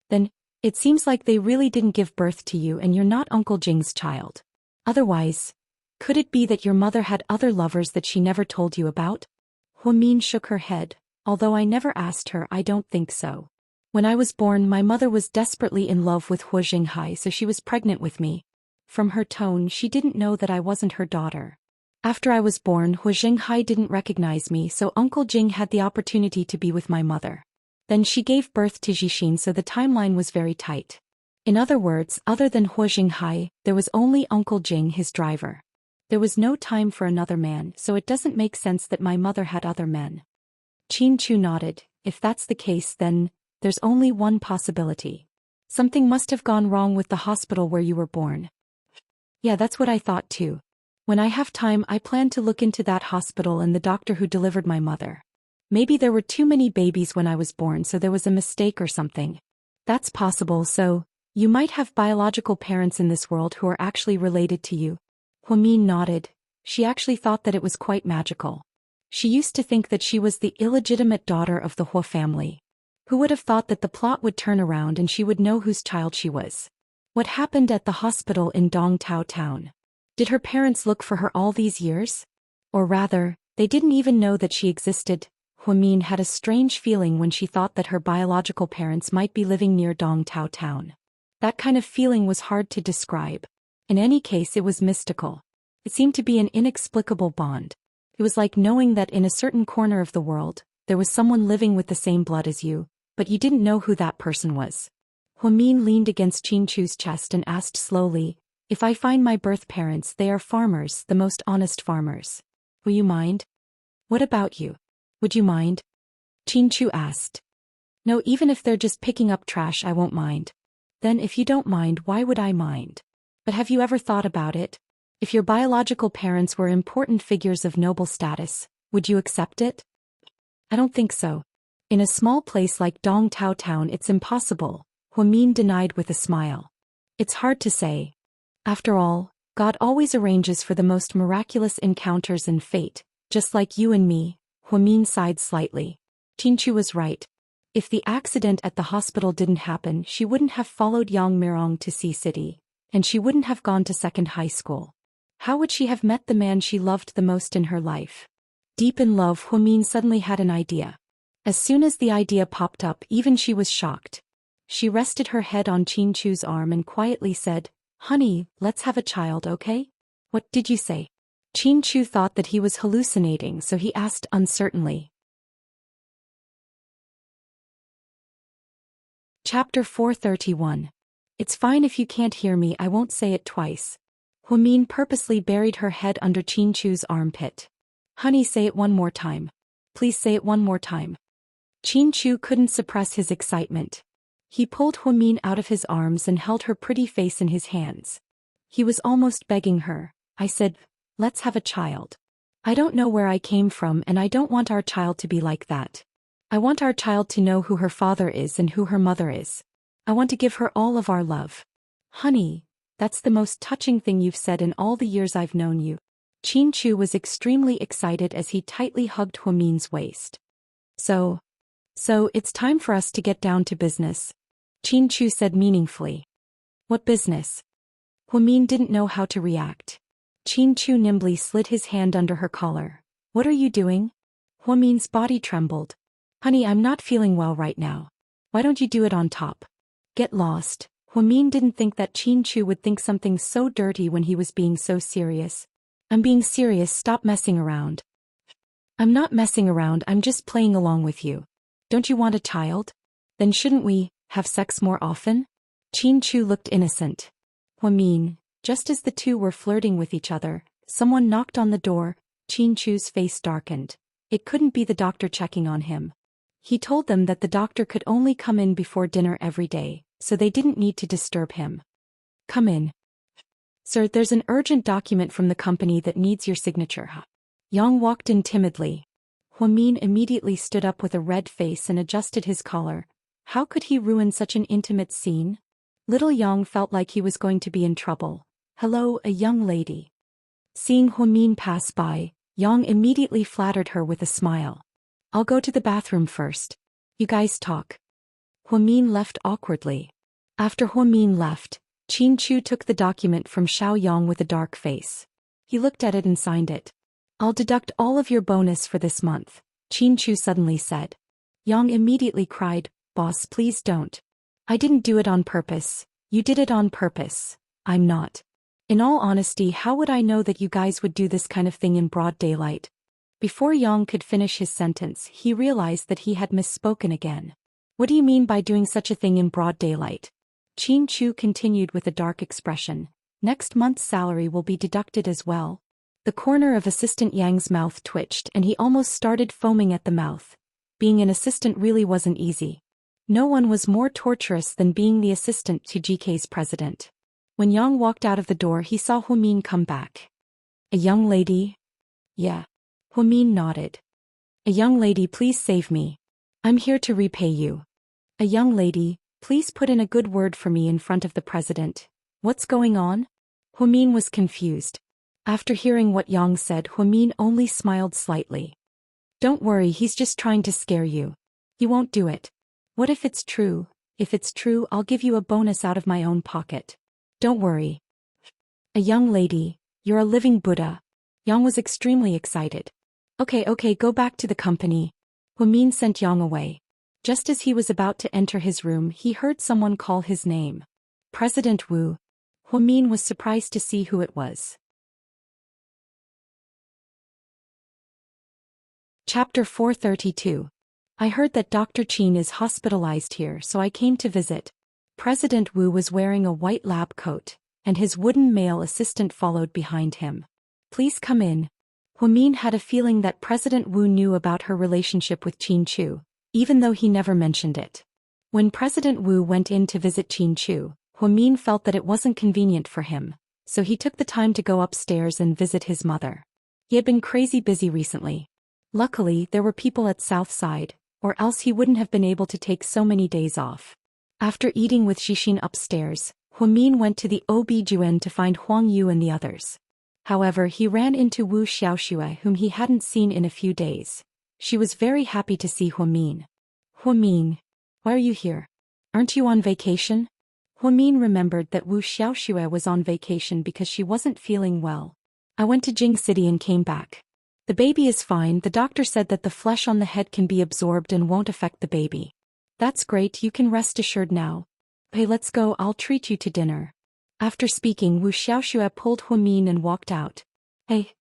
Then, it seems like they really didn't give birth to you and you're not Uncle Jing's child. Otherwise, could it be that your mother had other lovers that she never told you about? Huamin shook her head. Although I never asked her, I don't think so. When I was born, my mother was desperately in love with Hua Jinghai, so she was pregnant with me. From her tone, she didn't know that I wasn't her daughter. After I was born, Hua Jinghai didn't recognize me, so Uncle Jing had the opportunity to be with my mother. Then she gave birth to Jixin, so the timeline was very tight. In other words, other than Hua Jinghai, there was only Uncle Jing, his driver. There was no time for another man, so it doesn't make sense that my mother had other men. Qin Chu nodded. If that's the case, then there's only one possibility. Something must have gone wrong with the hospital where you were born. Yeah, that's what I thought too. When I have time, I plan to look into that hospital and the doctor who delivered my mother. Maybe there were too many babies when I was born, so there was a mistake or something. That's possible, so you might have biological parents in this world who are actually related to you. Huamin nodded. She actually thought that it was quite magical. She used to think that she was the illegitimate daughter of the Hua family. Who would have thought that the plot would turn around and she would know whose child she was? What happened at the hospital in Dongtao town? Did her parents look for her all these years? Or rather, they didn't even know that she existed. Huamin had a strange feeling when she thought that her biological parents might be living near Dongtao town. That kind of feeling was hard to describe. In any case, it was mystical. It seemed to be an inexplicable bond. It was like knowing that in a certain corner of the world, there was someone living with the same blood as you, but you didn't know who that person was. Huamin leaned against Qingchu's chest and asked slowly, "If I find my birth parents, they are farmers, the most honest farmers. Will you mind?" "What about you? Would you mind?" Qingchu asked. "No, even if they're just picking up trash, I won't mind." "Then if you don't mind, why would I mind? But have you ever thought about it? If your biological parents were important figures of noble status, would you accept it?" "I don't think so. In a small place like Dongtao town it's impossible," Huamin denied with a smile. "It's hard to say. After all, God always arranges for the most miraculous encounters in fate, just like you and me." Huamin sighed slightly. Qingchu was right. If the accident at the hospital didn't happen, she wouldn't have followed Yang Mirong to Sea City, and she wouldn't have gone to second high school. How would she have met the man she loved the most in her life? Deep in love, Huamin suddenly had an idea. As soon as the idea popped up, even she was shocked. She rested her head on Qingchu's arm and quietly said, "Honey, let's have a child, okay?" "What did you say?" Qingchu thought that he was hallucinating, so he asked uncertainly. Chapter 431. It's fine if you can't hear me, I won't say it twice. Huamin purposely buried her head under Qingchu's armpit. "Honey, say it one more time. Please say it one more time." Qingchu couldn't suppress his excitement. He pulled Huamin out of his arms and held her pretty face in his hands. He was almost begging her. "I said, let's have a child. I don't know where I came from and I don't want our child to be like that. I want our child to know who her father is and who her mother is. I want to give her all of our love. Honey, that's the most touching thing you've said in all the years I've known you." Qingchu was extremely excited as he tightly hugged Huamin's waist. So it's time for us to get down to business," Qingchu said meaningfully. "What business?" Huamin didn't know how to react. Qingchu nimbly slid his hand under her collar. "What are you doing?" Huamin's body trembled. "Honey, I'm not feeling well right now. Why don't you do it on top?" "Get lost." Huamin didn't think that Qingchu would think something so dirty when he was being so serious. "I'm being serious, stop messing around." "I'm not messing around, I'm just playing along with you. Don't you want a child? Then shouldn't we have sex more often?" Qingchu looked innocent. Huamin, just as the two were flirting with each other, someone knocked on the door. Qingchu's face darkened. It couldn't be the doctor checking on him. He told them that the doctor could only come in before dinner every day, so they didn't need to disturb him. "Come in." "Sir, there's an urgent document from the company that needs your signature." Yang walked in timidly. Huamin immediately stood up with a red face and adjusted his collar. How could he ruin such an intimate scene? Little Yang felt like he was going to be in trouble. "Hello, a young lady." Seeing Huamin pass by, Yang immediately flattered her with a smile. "I'll go to the bathroom first. You guys talk." Huamin left awkwardly. After Huamin left, Qingchu took the document from Xiao Yang with a dark face. He looked at it and signed it. "I'll deduct all of your bonus for this month," Qingchu suddenly said. Yang immediately cried, "Boss, please don't. I didn't do it on purpose. You did it on purpose." "I'm not. In all honesty, how would I know that you guys would do this kind of thing in broad daylight?" Before Yang could finish his sentence, he realized that he had misspoken again. "What do you mean by doing such a thing in broad daylight?" Qingchu continued with a dark expression. "Next month's salary will be deducted as well." The corner of Assistant Yang's mouth twitched and he almost started foaming at the mouth. Being an assistant really wasn't easy. No one was more torturous than being the assistant to GK's president. When Yang walked out of the door, he saw Huamin come back. "A young lady?" "Yeah." Huamin nodded. "A young lady, please save me. I'm here to repay you." "A young lady, please put in a good word for me in front of the president. What's going on?" Huamin was confused. After hearing what Yang said, Huamin only smiled slightly. "Don't worry, he's just trying to scare you. He won't do it." "What if it's true?" "If it's true, I'll give you a bonus out of my own pocket." Don't worry. A young lady, you're a living Buddha. Yang was extremely excited. Okay, go back to the company. Huamin sent Yang away. Just as he was about to enter his room, he heard someone call his name. President Wu. Huamin was surprised to see who it was. Chapter 432. I heard that Dr. Qin is hospitalized here, so I came to visit. President Wu was wearing a white lab coat, and his wooden male assistant followed behind him. Please come in. Huamin had a feeling that President Wu knew about her relationship with Qin Chu, even though he never mentioned it. When President Wu went in to visit Qin Chu, Huamin felt that it wasn't convenient for him, so he took the time to go upstairs and visit his mother. He had been crazy busy recently. Luckily, there were people at Southside, or else he wouldn't have been able to take so many days off. After eating with Xixin upstairs, Huamin went to the OB/GYN to find Huang Yu and the others. However, he ran into Wu Xiaoxue, whom he hadn't seen in a few days. She was very happy to see Huamin. Huamin, why are you here? Aren't you on vacation? Huamin remembered that Wu Xiaoxue was on vacation because she wasn't feeling well. I went to Jing City and came back. The baby is fine. The doctor said that the flesh on the head can be absorbed and won't affect the baby. That's great, you can rest assured now. Hey, let's go, I'll treat you to dinner. After speaking, Wu Xiaoxue pulled Huamin and walked out. Hey,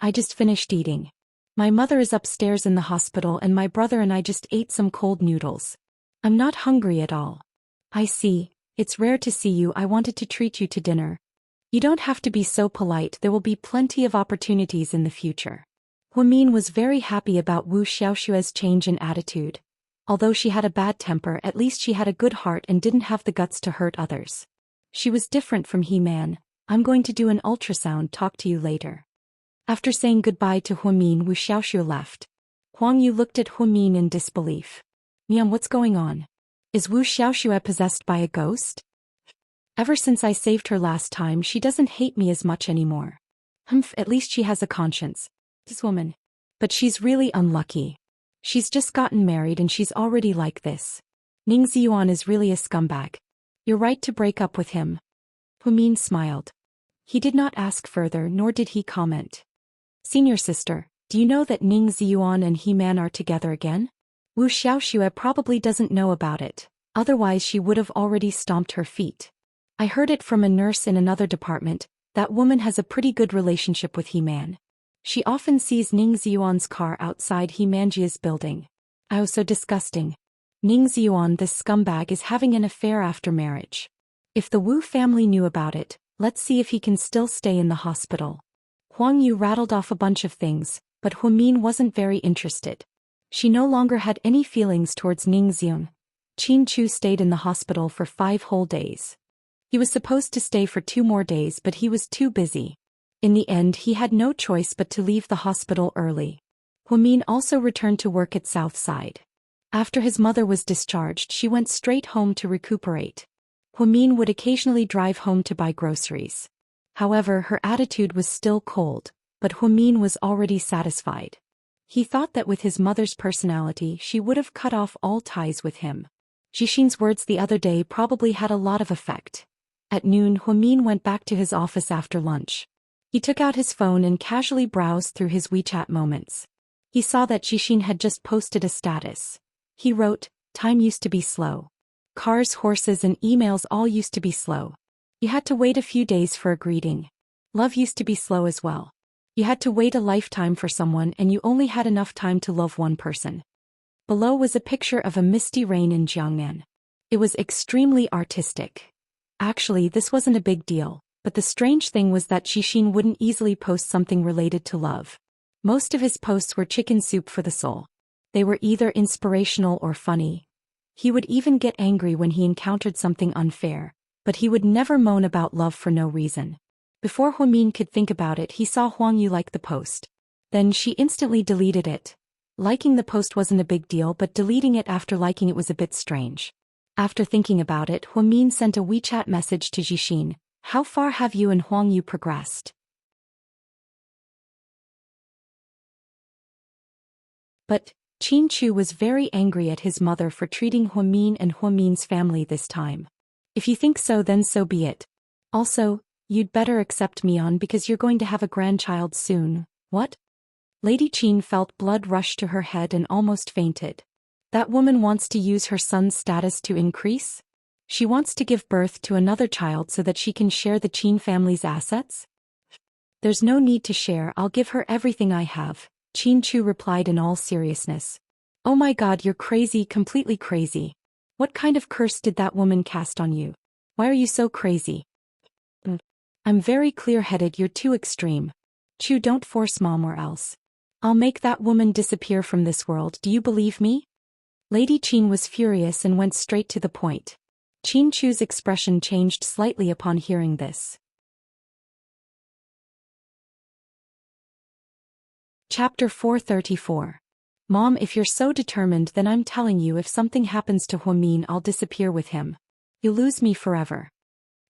I just finished eating. My mother is upstairs in the hospital and my brother and I just ate some cold noodles. I'm not hungry at all. I see, it's rare to see you. I wanted to treat you to dinner. You don't have to be so polite, there will be plenty of opportunities in the future. Huamin was very happy about Wu Xiaoxue's change in attitude. Although she had a bad temper, at least she had a good heart and didn't have the guts to hurt others. She was different from He-Man. I'm going to do an ultrasound, talk to you later. After saying goodbye to Huamin, Wu Xiaoxue left. Huang Yu looked at Huamin in disbelief. Mian, what's going on? Is Wu Xiaoxue possessed by a ghost? Ever since I saved her last time, she doesn't hate me as much anymore. At least she has a conscience. This woman. But she's really unlucky. She's just gotten married and she's already like this. Ning Ziyuan is really a scumbag. You're right to break up with him. Huamin smiled. He did not ask further, nor did he comment. Senior sister, do you know that Ning Ziyuan and He-Man are together again? Wu Xiaoxue probably doesn't know about it, otherwise she would have already stomped her feet. I heard it from a nurse in another department. That woman has a pretty good relationship with He-Man. She often sees Ning Ziyuan's car outside He-Manjia's building. Oh, so disgusting. Ning Ziyuan, this scumbag, is having an affair after marriage. If the Wu family knew about it, let's see if he can still stay in the hospital. Huang Yu rattled off a bunch of things, but Huamin wasn't very interested. She no longer had any feelings towards Ning Ziyuan. Qin Chu stayed in the hospital for 5 whole days. He was supposed to stay for 2 more days, but he was too busy. In the end, he had no choice but to leave the hospital early. Huamin also returned to work at Southside. After his mother was discharged, she went straight home to recuperate. Huamin would occasionally drive home to buy groceries. However, her attitude was still cold, but Huamin was already satisfied. He thought that with his mother's personality, she would have cut off all ties with him. Jixin's words the other day probably had a lot of effect. At noon, Huamin went back to his office after lunch. He took out his phone and casually browsed through his WeChat moments. He saw that Jixin had just posted a status. He wrote, "Time used to be slow. Cars, horses and emails all used to be slow. You had to wait a few days for a greeting. Love used to be slow as well. You had to wait a lifetime for someone and you only had enough time to love one person." Below was a picture of a misty rain in Jiangnan. It was extremely artistic. Actually, this wasn't a big deal. But the strange thing was that Jixin wouldn't easily post something related to love. Most of his posts were chicken soup for the soul. They were either inspirational or funny. He would even get angry when he encountered something unfair, but he would never moan about love for no reason. Before Huamin could think about it, he saw Huang Yu like the post. Then she instantly deleted it. Liking the post wasn't a big deal, but deleting it after liking it was a bit strange. After thinking about it, Huamin sent a WeChat message to Jixin. How far have you and Huang Yu progressed? But Qin Chu was very angry at his mother for treating Huamin and Huamin's family this time. If you think so, then so be it. Also, you'd better accept me on because you're going to have a grandchild soon. What? Lady Qin felt blood rush to her head and almost fainted. That woman wants to use her son's status to increase? She wants to give birth to another child so that she can share the Qin family's assets? There's no need to share, I'll give her everything I have, Qin Chu replied in all seriousness. Oh my god, you're crazy, completely crazy. What kind of curse did that woman cast on you? Why are you so crazy? I'm very clear-headed, you're too extreme. Chu, don't force mom or else. I'll make that woman disappear from this world, do you believe me? Lady Qin was furious and went straight to the point. Qin Chu's expression changed slightly upon hearing this. Chapter 434. Mom, if you're so determined, then I'm telling you, if something happens to Huamin, I'll disappear with him. You'll lose me forever.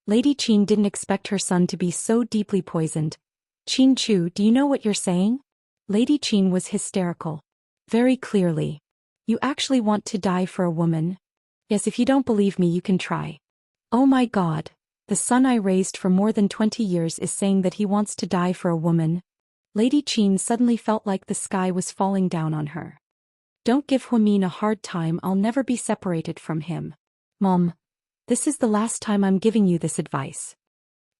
Lady Qin didn't expect her son to be so deeply poisoned. Qin Chu, do you know what you're saying? Lady Qin was hysterical. Very clearly. You actually want to die for a woman? Yes, if you don't believe me, you can try. Oh my god. The son I raised for more than 20 years is saying that he wants to die for a woman? Lady Qin suddenly felt like the sky was falling down on her. Don't give Huamin a hard time, I'll never be separated from him. Mom, this is the last time I'm giving you this advice.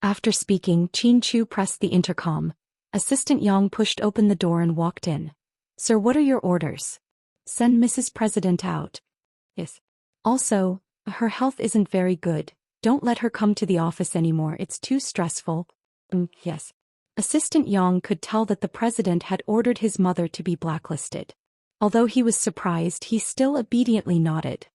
After speaking, Qin Chu pressed the intercom. Assistant Yang pushed open the door and walked in. Sir, what are your orders? Send Mrs. President out. Yes. Also, her health isn't very good. Don't let her come to the office anymore, it's too stressful. Yes. Assistant Yang could tell that the president had ordered his mother to be blacklisted. Although he was surprised, he still obediently nodded.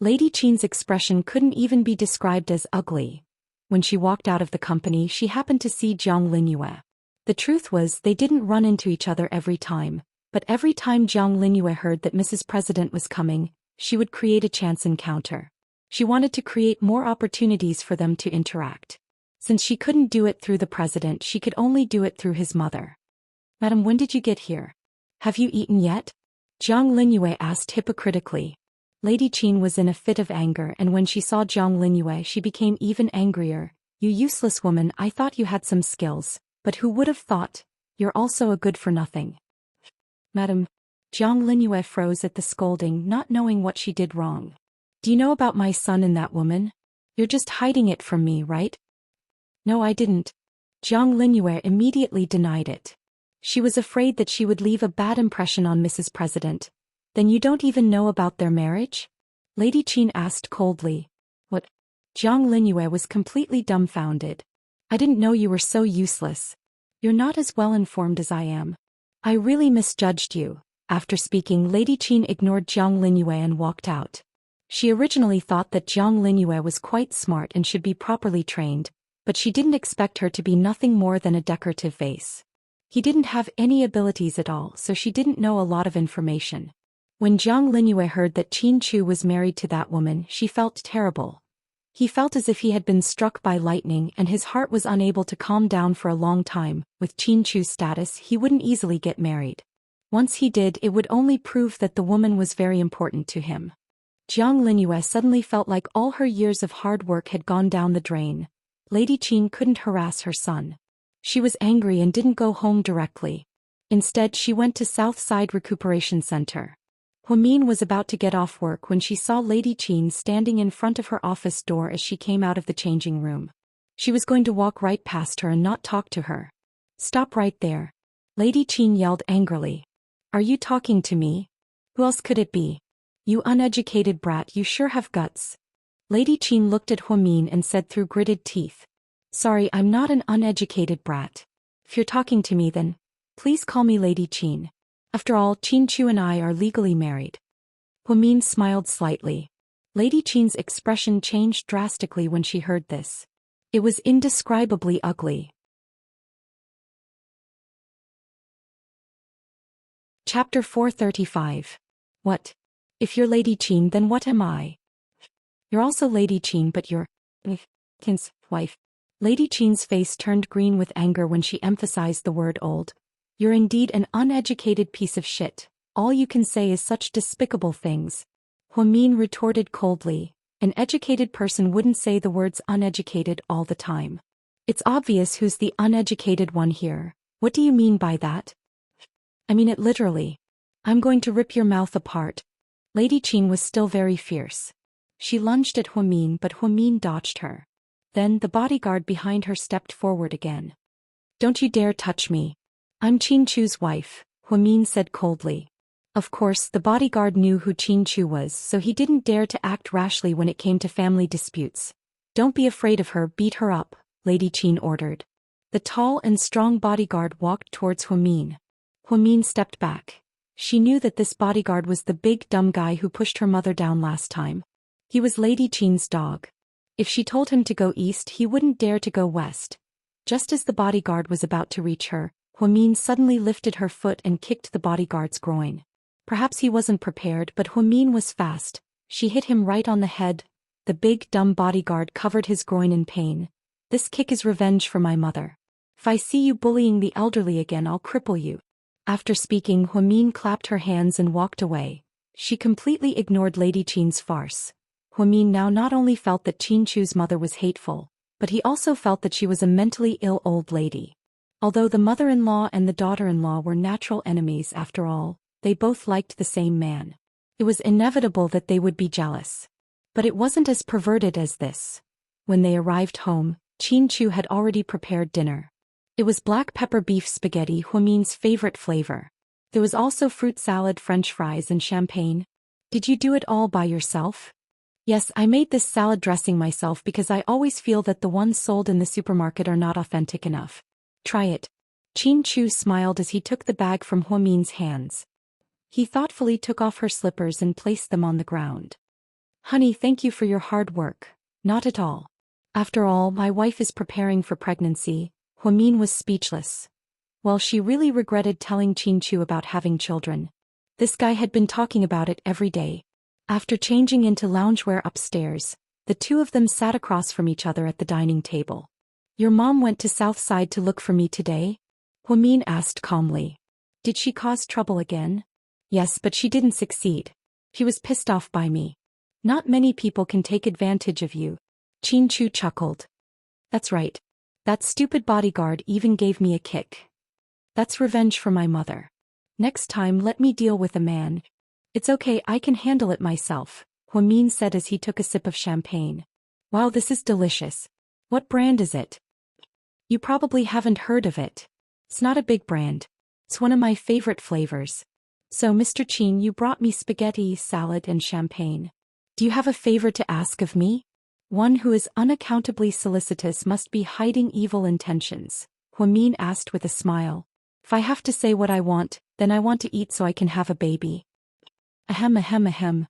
Lady Qin's expression couldn't even be described as ugly. When she walked out of the company, she happened to see Jiang Linyue. The truth was, they didn't run into each other every time, but every time Jiang Linyue heard that Mrs. President was coming, she would create a chance encounter. She wanted to create more opportunities for them to interact. Since she couldn't do it through the president, she could only do it through his mother. Madam, when did you get here? Have you eaten yet? Jiang Linyue asked hypocritically. Lady Qin was in a fit of anger, and when she saw Jiang Linyue, she became even angrier. You useless woman, I thought you had some skills, but who would have thought? You're also a good-for-nothing. Madam. Jiang Linyue froze at the scolding, not knowing what she did wrong. Do you know about my son and that woman? You're just hiding it from me, right? No, I didn't. Jiang Linyue immediately denied it. She was afraid that she would leave a bad impression on Mrs. President. Then you don't even know about their marriage? Lady Qin asked coldly. What? Jiang Linyue was completely dumbfounded. I didn't know you were so useless. You're not as well informed as I am. I really misjudged you. After speaking, Lady Qin ignored Jiang Linyue and walked out. She originally thought that Jiang Linyue was quite smart and should be properly trained, but she didn't expect her to be nothing more than a decorative vase. He didn't have any abilities at all, so she didn't know a lot of information. When Jiang Linyue heard that Qin Chu was married to that woman, she felt terrible. He felt as if he had been struck by lightning, and his heart was unable to calm down for a long time. With Qin Chu's status, he wouldn't easily get married. Once he did, it would only prove that the woman was very important to him. Jiang Linyue suddenly felt like all her years of hard work had gone down the drain. Lady Qin couldn't harass her son. She was angry and didn't go home directly. Instead, she went to Southside Recuperation Center. Huamin was about to get off work when she saw Lady Qin standing in front of her office door as she came out of the changing room. She was going to walk right past her and not talk to her. Stop right there. Lady Qin yelled angrily. Are you talking to me? Who else could it be? You uneducated brat, you sure have guts. Lady Qin looked at Huamin and said through gritted teeth. Sorry, I'm not an uneducated brat. If you're talking to me, then please call me Lady Qin. After all, Qin Chu and I are legally married. Huamin smiled slightly. Lady Qin's expression changed drastically when she heard this. It was indescribably ugly. Chapter 435. What? If you're Lady Qin, then what am I? You're also Lady Qin, but you're Qin's wife. Lady Qin's face turned green with anger when she emphasized the word old. You're indeed an uneducated piece of shit. All you can say is such despicable things. Huamin retorted coldly. An educated person wouldn't say the words uneducated all the time. It's obvious who's the uneducated one here. What do you mean by that? I mean it literally. I'm going to rip your mouth apart. Lady Qin was still very fierce. She lunged at Huamin, but Huamin dodged her. Then the bodyguard behind her stepped forward again. Don't you dare touch me. I'm Qin Chu's wife, Huamin said coldly. Of course, the bodyguard knew who Qin Chu was, so he didn't dare to act rashly when it came to family disputes. Don't be afraid of her, beat her up, Lady Qin ordered. The tall and strong bodyguard walked towards Huamin. Huamin stepped back. She knew that this bodyguard was the big dumb guy who pushed her mother down last time. He was Lady Qin's dog. If she told him to go east, he wouldn't dare to go west. Just as the bodyguard was about to reach her, Huamin suddenly lifted her foot and kicked the bodyguard's groin. Perhaps he wasn't prepared, but Huamin was fast. She hit him right on the head. The big dumb bodyguard covered his groin in pain. This kick is revenge for my mother. If I see you bullying the elderly again, I'll cripple you. After speaking, Huamin clapped her hands and walked away. She completely ignored Lady Qin's farce. Huamin now not only felt that Qin Chu's mother was hateful, but he also felt that she was a mentally ill old lady. Although the mother-in-law and the daughter-in-law were natural enemies after all, they both liked the same man. It was inevitable that they would be jealous. But it wasn't as perverted as this. When they arrived home, Qin Chu had already prepared dinner. It was black pepper beef spaghetti, Huamin's favorite flavor. There was also fruit salad, French fries, and champagne. Did you do it all by yourself? Yes, I made this salad dressing myself because I always feel that the ones sold in the supermarket are not authentic enough. Try it. Qin Chu smiled as he took the bag from Huamin's hands. He thoughtfully took off her slippers and placed them on the ground. Honey, thank you for your hard work. Not at all. After all, my wife is preparing for pregnancy. Huamin was speechless. Well, she really regretted telling Qin Chu about having children. This guy had been talking about it every day. After changing into loungewear upstairs, the two of them sat across from each other at the dining table. Your mom went to Southside to look for me today? Huamin asked calmly. Did she cause trouble again? Yes, but she didn't succeed. She was pissed off by me. Not many people can take advantage of you. Qin Chu chuckled. That's right. That stupid bodyguard even gave me a kick. That's revenge for my mother. Next time let me deal with a man. It's okay, I can handle it myself, Huamin said as he took a sip of champagne. Wow, this is delicious. What brand is it? You probably haven't heard of it. It's not a big brand. It's one of my favorite flavors. So, Mr. Qin, you brought me spaghetti, salad, and champagne. Do you have a favor to ask of me? One who is unaccountably solicitous must be hiding evil intentions, Huamin asked with a smile. If I have to say what I want, then I want to eat so I can have a baby. Ahem ahem ahem.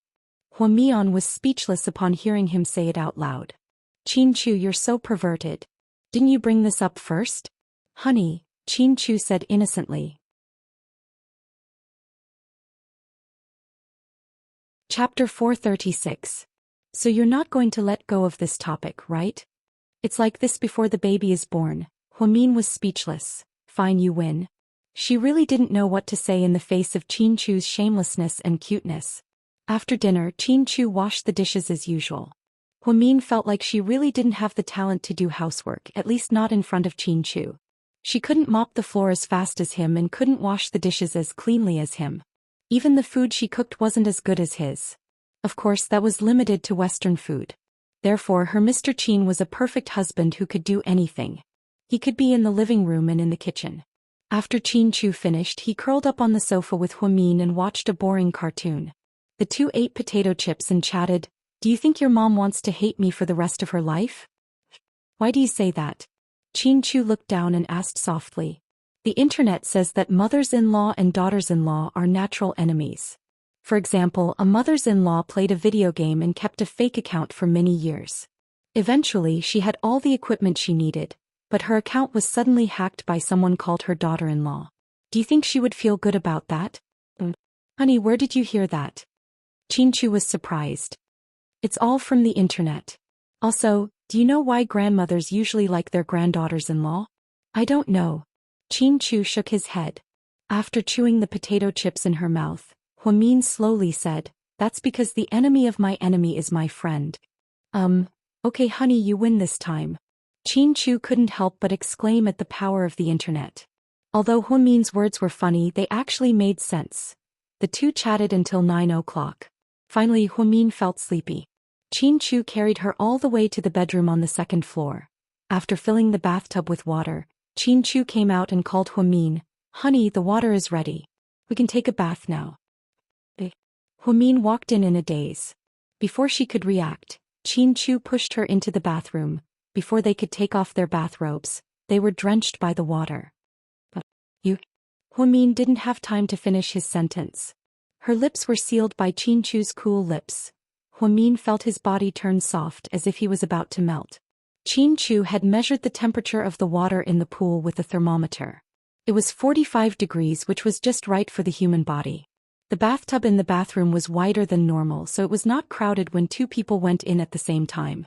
Huamian was speechless upon hearing him say it out loud. Qin Chu, you're so perverted. Didn't you bring this up first? Honey, Qin Chu said innocently. Chapter 436. So you're not going to let go of this topic, right? It's like this before the baby is born. Huamin was speechless. Fine, you win. She really didn't know what to say in the face of Qin Chu's shamelessness and cuteness. After dinner, Qin Chu washed the dishes as usual. Huamin felt like she really didn't have the talent to do housework, at least not in front of Qin Chu. She couldn't mop the floor as fast as him and couldn't wash the dishes as cleanly as him. Even the food she cooked wasn't as good as his. Of course, that was limited to Western food. Therefore, her Mr. Qin was a perfect husband who could do anything. He could be in the living room and in the kitchen. After Qin Chu finished, he curled up on the sofa with Huamin and watched a boring cartoon. The two ate potato chips and chatted. Do you think your mom wants to hate me for the rest of her life? Why do you say that? Qin Chu looked down and asked softly. The internet says that mothers-in-law and daughters-in-law are natural enemies. For example, a mothers-in-law played a video game and kept a fake account for many years. Eventually, she had all the equipment she needed, but her account was suddenly hacked by someone called her daughter-in-law. Do you think she would feel good about that? Honey, where did you hear that? Qin Chu was surprised. It's all from the internet. Also, do you know why grandmothers usually like their granddaughters-in-law? I don't know. Qin Chu shook his head. After chewing the potato chips in her mouth, Huamin slowly said, That's because the enemy of my enemy is my friend. Okay honey, you win this time. Qin Chu couldn't help but exclaim at the power of the internet. Although Huamin's words were funny, they actually made sense. The two chatted until 9 o'clock. Finally, Huamin felt sleepy. Qin Chu carried her all the way to the bedroom on the second floor. After filling the bathtub with water, Qin Chu came out and called Huamin, "Honey, the water is ready. We can take a bath now." Huamin walked in a daze. Before she could react, Qin Chu pushed her into the bathroom. Before they could take off their bathrobes, they were drenched by the water. "But you..." Huamin didn't have time to finish his sentence. Her lips were sealed by Qin Chu's cool lips. Huamin felt his body turn soft as if he was about to melt. Qin Chu had measured the temperature of the water in the pool with a thermometer. It was 45 degrees, which was just right for the human body. The bathtub in the bathroom was wider than normal, so it was not crowded when two people went in at the same time.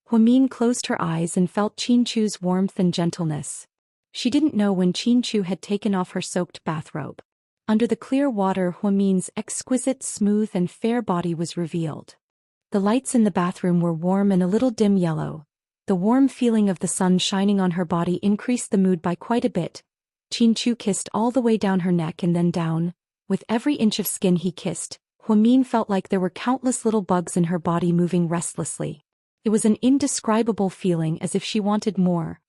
Huamin closed her eyes and felt Qin Chu's warmth and gentleness. She didn't know when Qin Chu had taken off her soaked bathrobe. Under the clear water, Huamin's exquisite, smooth and fair body was revealed. The lights in the bathroom were warm and a little dim yellow. The warm feeling of the sun shining on her body increased the mood by quite a bit. Qin Chu kissed all the way down her neck and then down. With every inch of skin he kissed, Huamin felt like there were countless little bugs in her body moving restlessly. It was an indescribable feeling, as if she wanted more.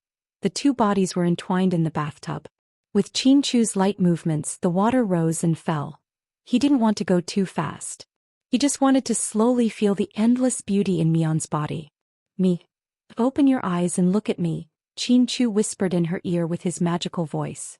The two bodies were entwined in the bathtub. With Qin Chu's light movements, the water rose and fell. He didn't want to go too fast. He just wanted to slowly feel the endless beauty in Mion's body. "Me. Open your eyes and look at me," Qin Chu whispered in her ear with his magical voice.